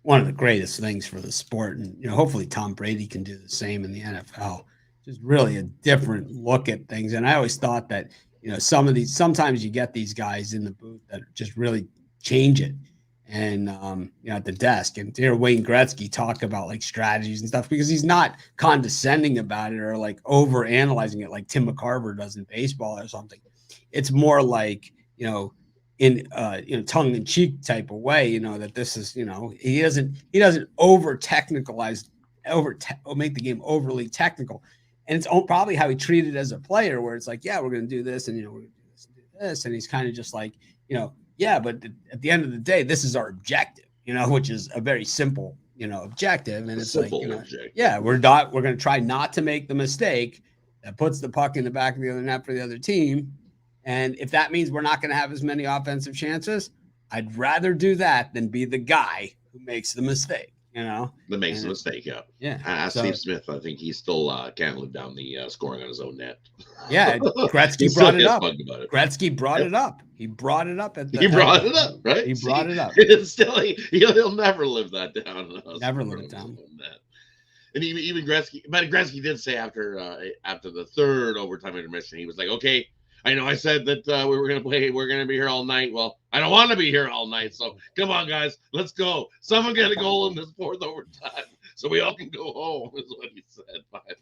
one of the greatest things for the sport. And, you know, hopefully Tom Brady can do the same in the NFL. Just really a different look at things. And I always thought that, you know, sometimes you get these guys in the booth that just really change it. And, you know, at the desk, and to hear Wayne Gretzky talk about like strategies and stuff, because he's not condescending about it or like over analyzing it like Tim McCarver does in baseball or something. It's more like, you know, in tongue in cheek type of way, you know, that this is, you know, he doesn't over technicalize, make the game overly technical. And it's probably how he treated as a player, where it's like, yeah, we're going to do this, and, you know, we're going to do this and do this. And he's kind of just like, you know, yeah, but at the end of the day, this is our objective, you know, which is a very simple, you know, objective. And it's like, you know, yeah, we're going to try not to make the mistake that puts the puck in the back of the other net for the other team. And if that means we're not going to have as many offensive chances, I'd rather do that than be the guy who makes the mistake, you know? That makes a mistake, yeah. Yeah. Steve Smith, I think he still can't live down the scoring on his own net. Yeah, Gretzky brought it up. Gretzky brought it up. He brought it up He brought it up, right? He brought it up. It's still, he'll never live that down. Never live it down. And even Gretzky, but Gretzky did say after the third overtime intermission, he was like, "Okay, I know I said that we were going to play. We're going to be here all night. Well, I don't want to be here all night. So come on, guys, let's go. Someone get a goal in this fourth overtime so we all can go home," is what he said finally.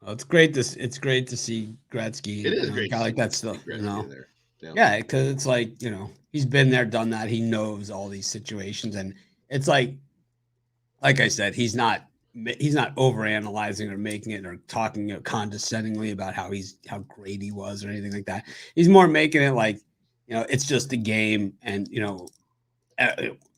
Well, it's great to see Gretzky. It is great. A guy like that still, you know. Yeah, because it's like, you know, he's been there, done that. He knows all these situations, and it's like I said, he's not overanalyzing or making it or talking condescendingly about how great he was or anything like that. He's more making it like, you know, it's just a game, and, you know,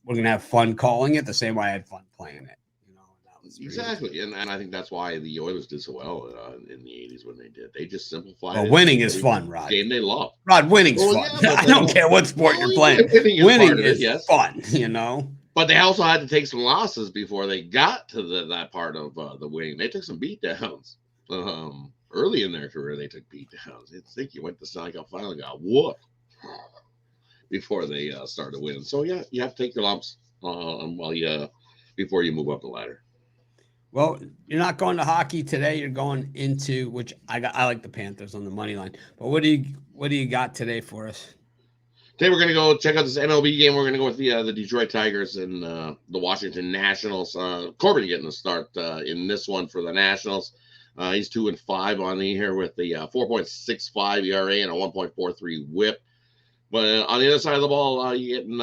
we're gonna have fun calling it the same way I had fun playing it. You know, and that was exactly, and I think that's why the Oilers did so well in the '80s when they did. They just simplified. Well, winning is fun, Rod. Game they love. Rod, winning's fun. Yeah, I don't care what sport you're playing. Winning is fun, you know. But they also had to take some losses before they got to that part of the winning. They took some beatdowns early in their career. They took beatdowns. I think you went to Stanley Cup final, got whooped before they started winning. So yeah, you have to take your lumps before you move up the ladder. Well, you're not going to hockey today. You're going into, which I like the Panthers on the money line. But what do you got today for us? Today we're going to go check out this MLB game. We're going to go with the Detroit Tigers and the Washington Nationals. Corbin getting the start in this one for the Nationals. He's 2-5 on the year with the 4.65 ERA and a 1.43 WHIP. But on the other side of the ball, you're getting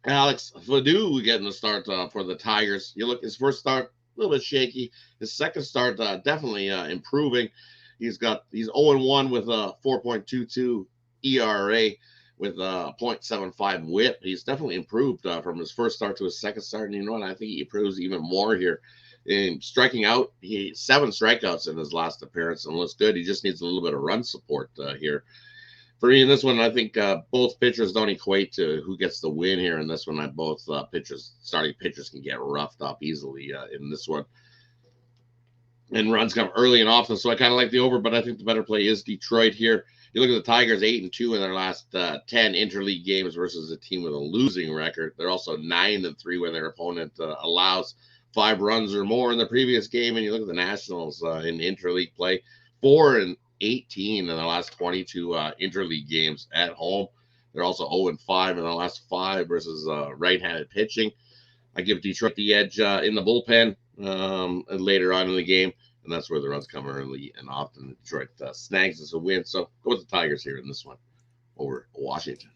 Alex Fadu getting the start for the Tigers. You look, his first start a little bit shaky. His second start definitely improving. He's 0-1 with a 4.22 ERA. With a 0.75 WHIP. He's definitely improved from his first start to his second start. And you know what? I think he improves even more here. In striking out, he 7 strikeouts in his last appearance and looks good. He just needs a little bit of run support here. For me in this one, I think both pitchers don't equate to who gets the win here. In this one, both starting pitchers can get roughed up easily in this one. And runs come early and often, so I kind of like the over, but I think the better play is Detroit here. You look at the Tigers, 8-2 in their last 10 interleague games versus a team with a losing record. They're also 9-3 when their opponent allows 5 runs or more in the previous game. And you look at the Nationals in interleague play, 4-18 in their last 22 interleague games at home. They're also 0-5 in their last 5 versus right-handed pitching. I give Detroit the edge in the bullpen later on in the game. And that's where the runs come early and often. Detroit snags us a win. So go with the Tigers here in this one over Washington.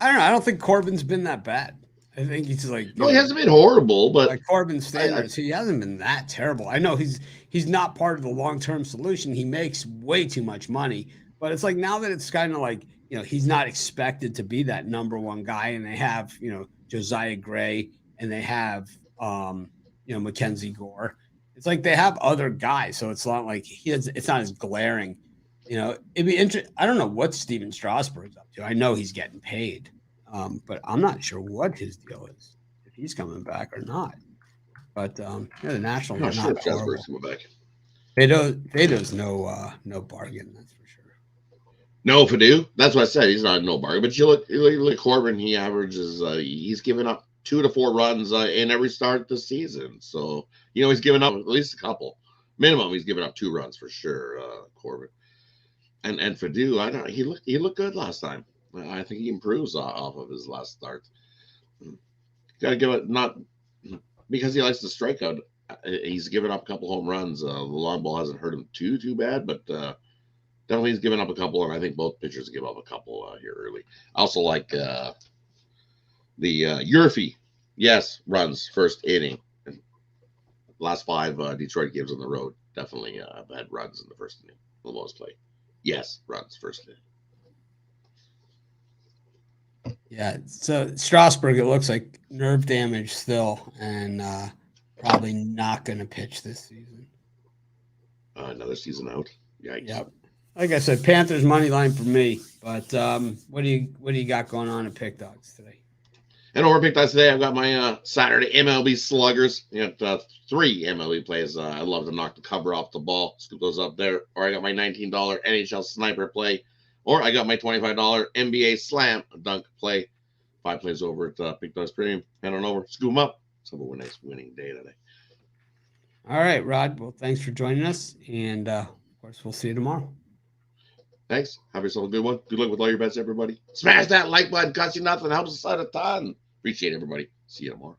I don't know. I don't think Corbin's been that bad. I think he's like... No, he hasn't been horrible, but... Like Corbin's standards, he hasn't been that terrible. I know he's not part of the long-term solution. He makes way too much money. But it's like now that it's kind of like, he's not expected to be that number one guy. And they have, Josiah Gray... and they have, Mackenzie Gore. It's like they have other guys, so it's not like it's not as glaring. It'd be interesting. I don't know what Steven Strasburg's up to. I know he's getting paid, but I'm not sure what his deal is, if he's coming back or not. But the Nationals are not Strasburg's coming back. Fado's no bargain, that's for sure. No, Fadu. That's what I said. He's not no bargain. But you look Corbin. He averages. He's given up 2 to 4 runs in every start this season. So, he's given up at least a couple. Minimum, he's given up 2 runs for sure, Corbin. And Fadu, I don't know, he looked good last time. I think he improves off of his last start. Got to give it, not because he likes to strike out. He's given up a couple home runs. The long ball hasn't hurt him too bad, but definitely he's given up a couple, and I think both pitchers give up a couple here early. I also like the Yurfie, yes, runs first inning. And last 5 Detroit games on the road definitely had runs in the first inning. The lowest play. Yes, runs first inning. Yeah, so Strasburg, it looks like nerve damage still, and probably not going to pitch this season. Another season out. Yikes. Yep. Like I said, Panthers money line for me. But what do you got going on at Pick Dogs today? And over Pick Dogs today, I've got my Saturday MLB sluggers. You got 3 MLB plays. I love to knock the cover off the ball, scoop those up there. Or I got my $19 NHL sniper play. Or I got my $25 NBA slam dunk play. 5 plays over at Pick Dogs Premium. Head on over, scoop them up. Let's have a nice winning day today. All right, Rod. Well, thanks for joining us. And, of course, we'll see you tomorrow. Thanks. Have yourself a good one. Good luck with all your bets, everybody. Smash that like button. Costs you nothing. Helps us out a ton. Appreciate everybody. See you tomorrow.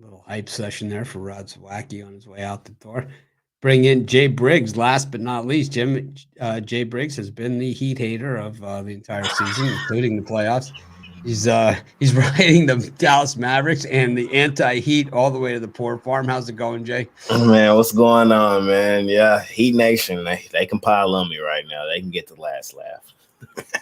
Little hype session there for Rod Zawacky on his way out the door. Bring in Jay Briggs, last but not least. Jay Briggs has been the heat hater of the entire season, including the playoffs. He's riding the Dallas Mavericks and the anti-heat all the way to the poor farm. How's it going, Jay? Man, what's going on, man? Yeah, Heat Nation, they can pile on me right now. They can get the last laugh.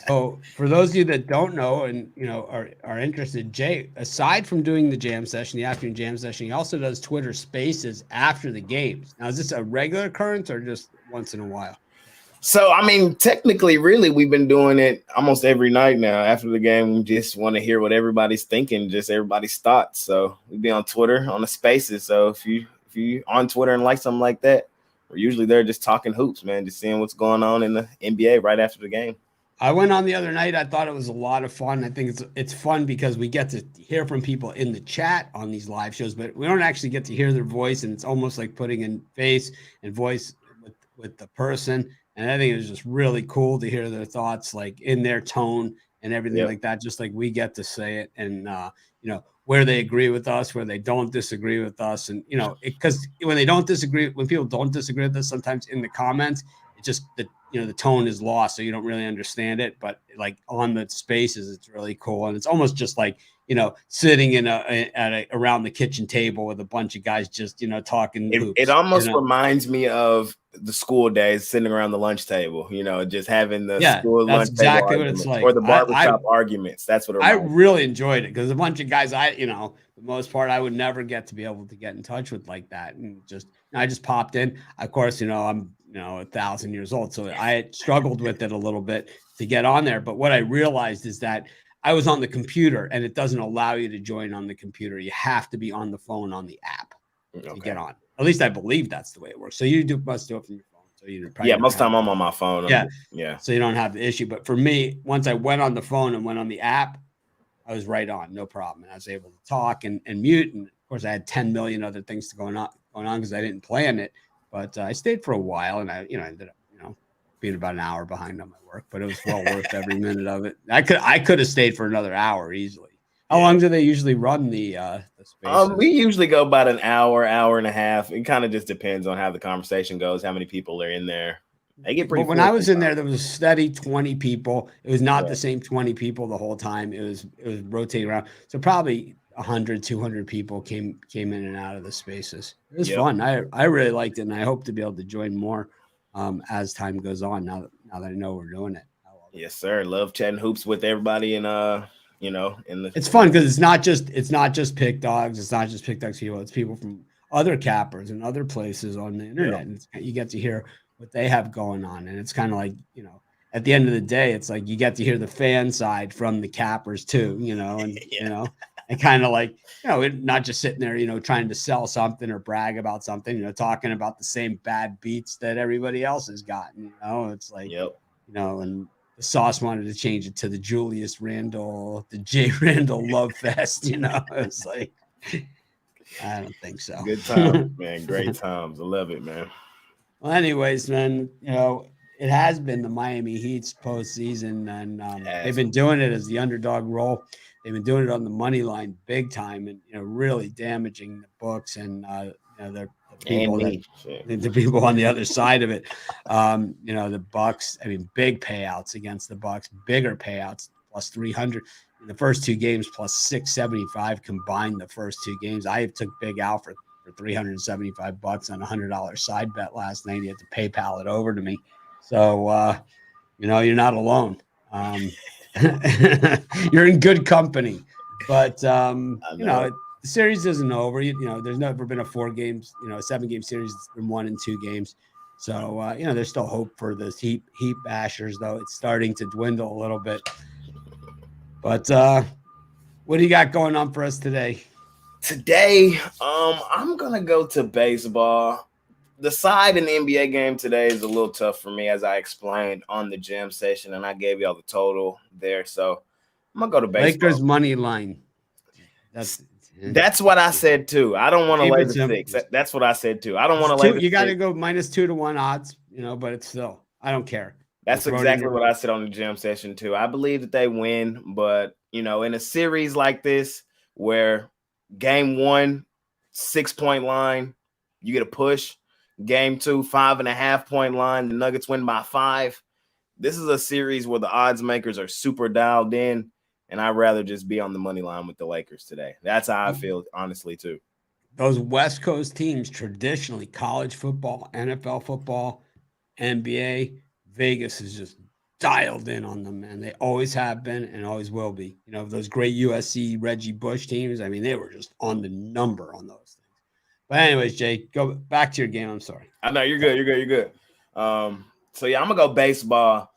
So for those of you that don't know and are interested, Jay, aside from doing the jam session, the afternoon jam session, he also does Twitter Spaces after the games. Now, is this a regular occurrence or just once in a while? So, I mean, technically, really, we've been doing it almost every night now. After the game, we just want to hear what everybody's thinking, just everybody's thoughts. So we be on Twitter on the Spaces. So if you on Twitter and like something like that, we're usually there just talking hoops, man, just seeing what's going on in the NBA right after the game. I went on the other night. I thought it was a lot of fun. I think it's fun because we get to hear from people in the chat on these live shows, but we don't actually get to hear their voice, and it's almost like putting in face and voice with the person. And I think it was just really cool to hear their thoughts, like in their tone and everything Yep. like that, just like we get to say it. And, where they agree with us, where they don't disagree with us. And, because when people don't disagree with us, sometimes in the comments, it's just that, the tone is lost. So you don't really understand it. But like on the spaces, it's really cool. And it's almost just like, sitting around the kitchen table with a bunch of guys just, talking. It almost reminds me of the school days, sitting around the lunch table, just having the school lunch exactly table what it's like. or the barbershop arguments. That's what I really enjoyed it, because a bunch of guys the most part I would never get to be able to get in touch with like that. And I just popped in. Of course, I'm 1,000 years old, so I struggled with it a little bit to get on there. But what I realized is that I was on the computer, and it doesn't allow you to join on the computer. You have to be on the phone on the app to get on. At least I believe that's the way it works. So you must do it from your phone. So most time I'm on my phone. Yeah. So you don't have the issue. But for me, once I went on the phone and went on the app, I was right on, no problem. And I was able to talk and mute. And of course, I had 10 million other things going on because I didn't plan it. But I stayed for a while, and I ended up being about an hour behind on my work, but it was well worth every minute of it. I could have stayed for another hour easily. How long do they usually run the spaces? We usually go about an hour and a half. It kind of just depends on how the conversation goes, how many people are in there. They get pretty. But when I was in there was a steady 20 people. It was not the same 20 people the whole time. It was rotating around. So probably 100, 200 people came in and out of the spaces. It was fun. I really liked it, and I hope to be able to join more as time goes on. Now that I know we're doing it. Yes, sir. Love chatting hoops with everybody, and it's fun because it's not just Pick Dogs. It's not just Pick Dogs people. It's people from other cappers and other places on the internet, and you get to hear what they have going on. And it's kind of like, at the end of the day, it's like you get to hear the fan side from the cappers too, and kind of like, not just sitting there, trying to sell something or brag about something, talking about the same bad beats that everybody else has gotten, it's like, and the Sauce wanted to change it to the Julius Randle, the J Randle Love Fest, it's like, I don't think so. Good times, man. Great times. I love it, man. Well, anyways, man, it has been the Miami Heat's postseason, and they've been doing it as the underdog role. They've been doing it on the money line big time, and really damaging the books and the people on the other side of it. The Bucks. I mean, big payouts against the Bucks, bigger payouts, plus 300 in the first two games, plus 675 combined the first two games. I took Big Al for $375 on a $100 side bet last night. He had to PayPal it over to me. So, you're not alone. You're in good company, but, the series isn't over. There's never been a 7-game series. It's been 1 and 2 games. So, there's still hope for this Heat bashers, though. It's starting to dwindle a little bit. But what do you got going on for us today? Today, I'm gonna go to baseball. The side in the NBA game today is a little tough for me, as I explained on the gym session, and I gave y'all the total there. So I'm gonna go to baseball. Lakers money line. That's what I said too. I don't want to lay the 6. That's what I said too. I don't want to lay the 6. You got to go -2 to 1 odds, but it's still, I don't care. That's exactly what I said on the gym session too. I believe that they win, but in a series like this where game 1, 6-point line, you get a push. Game 2, 5.5-point line, the Nuggets win by 5. This is a series where the odds makers are super dialed in, and I'd rather just be on the money line with the Lakers today. That's how I feel, honestly, too. Those West Coast teams, traditionally, college football, NFL football, NBA, Vegas is just dialed in on them, and they always have been and always will be. Those great USC Reggie Bush teams, I mean, they were just on the number on those things. But anyways, Jay, go back to your game. I'm sorry. I know you're good. So yeah, I'm gonna go baseball.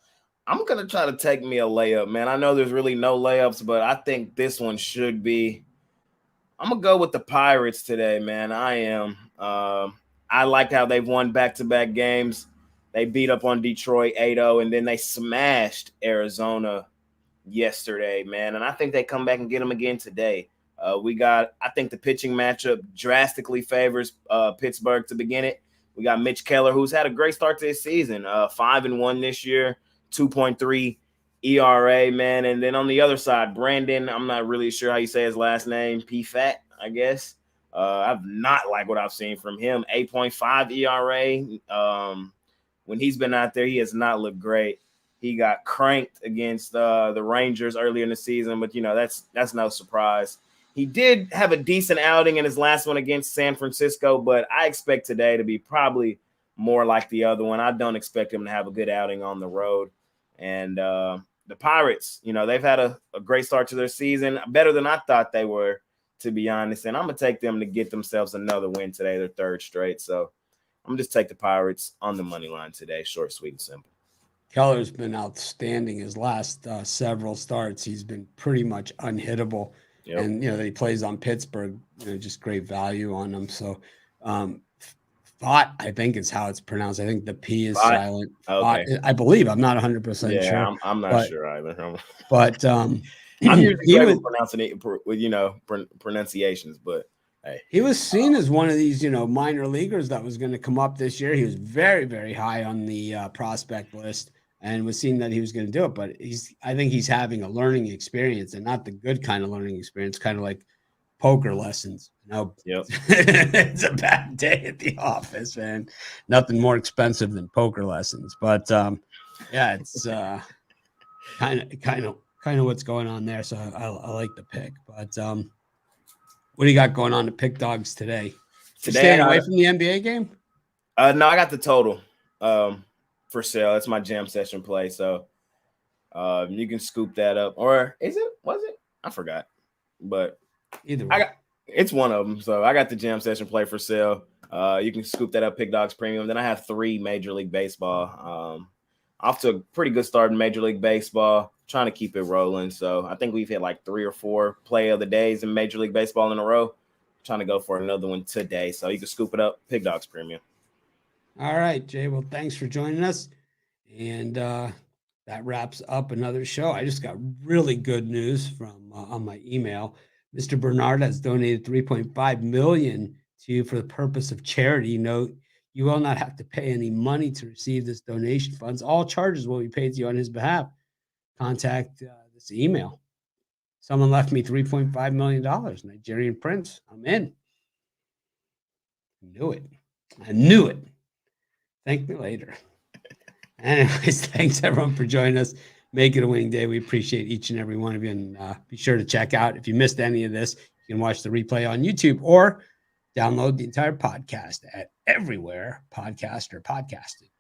I'm gonna try to take me a layup, man. I know there's really no layups, but I think this one should be. I'm gonna go with the Pirates today, man. I am. I like how they've won back-to-back games. They beat up on Detroit 8-0, and then they smashed Arizona yesterday, man. And I think they come back and get them again today. I think the pitching matchup drastically favors Pittsburgh to begin it. We got Mitch Keller, who's had a great start to his season, 5-1 this year, 2.3 ERA, man. And then on the other side, Brandon, I'm not really sure how you say his last name, P-Fat, I guess. I've not liked what I've seen from him, 8.5 ERA. When he's been out there, he has not looked great. He got cranked against the Rangers earlier in the season, but, that's no surprise. He did have a decent outing in his last one against San Francisco, but I expect today to be probably more like the other one. I don't expect him to have a good outing on the road. And the Pirates, they've had a great start to their season, better than I thought they were, to be honest. And I'm going to take them to get themselves another win today, their third straight. So I'm just take the Pirates on the money line today, short, sweet, and simple. Keller's been outstanding his last several starts. He's been pretty much unhittable. Yep. And, he plays on Pittsburgh, just great value on him. So, Fott, I think is how it's pronounced. I think the P is silent. Okay. Fott, I believe. I'm not 100% sure. I'm not sure either. But I'm usually pronouncing it with, pronunciations, but hey. He was seen as one of these, minor leaguers that was going to come up this year. He was very, very high on the prospect list. And was seen that he was going to do it, but I think he's having a learning experience, and not the good kind of learning experience, kind of like poker lessons. Yep. It's a bad day at the office, man. Nothing more expensive than poker lessons. But it's kind of what's going on there. So I like the pick. But what do you got going on to pick dogs today? Staying away from the NBA game? No, I got the total. For sale. That's my jam session play. So you can scoop that up. Or was it? I forgot. But either way. It's one of them. So I got the jam session play for sale. You can scoop that up, Pick Dogs Premium. Then I have 3 Major League Baseball. Off to a pretty good start in Major League Baseball. Trying to keep it rolling. So I think we've hit like 3 or 4 play of the days in Major League Baseball in a row. Trying to go for another one today. So you can scoop it up, Pick Dogs Premium. All right, Jay. Well, thanks for joining us. And that wraps up another show. I just got really good news from on my email. Mr. Bernard has donated $3.5 million to you for the purpose of charity. Note, you will not have to pay any money to receive this donation funds. All charges will be paid to you on his behalf. Contact this email. Someone left me $3.5 million. Nigerian Prince. I'm in. I knew it. Thank me later. Anyways, thanks everyone for joining us. Make it a winning day. We appreciate each and every one of you. And be sure to check out, if you missed any of this, you can watch the replay on YouTube or download the entire podcast at everywhere podcast or podcasting.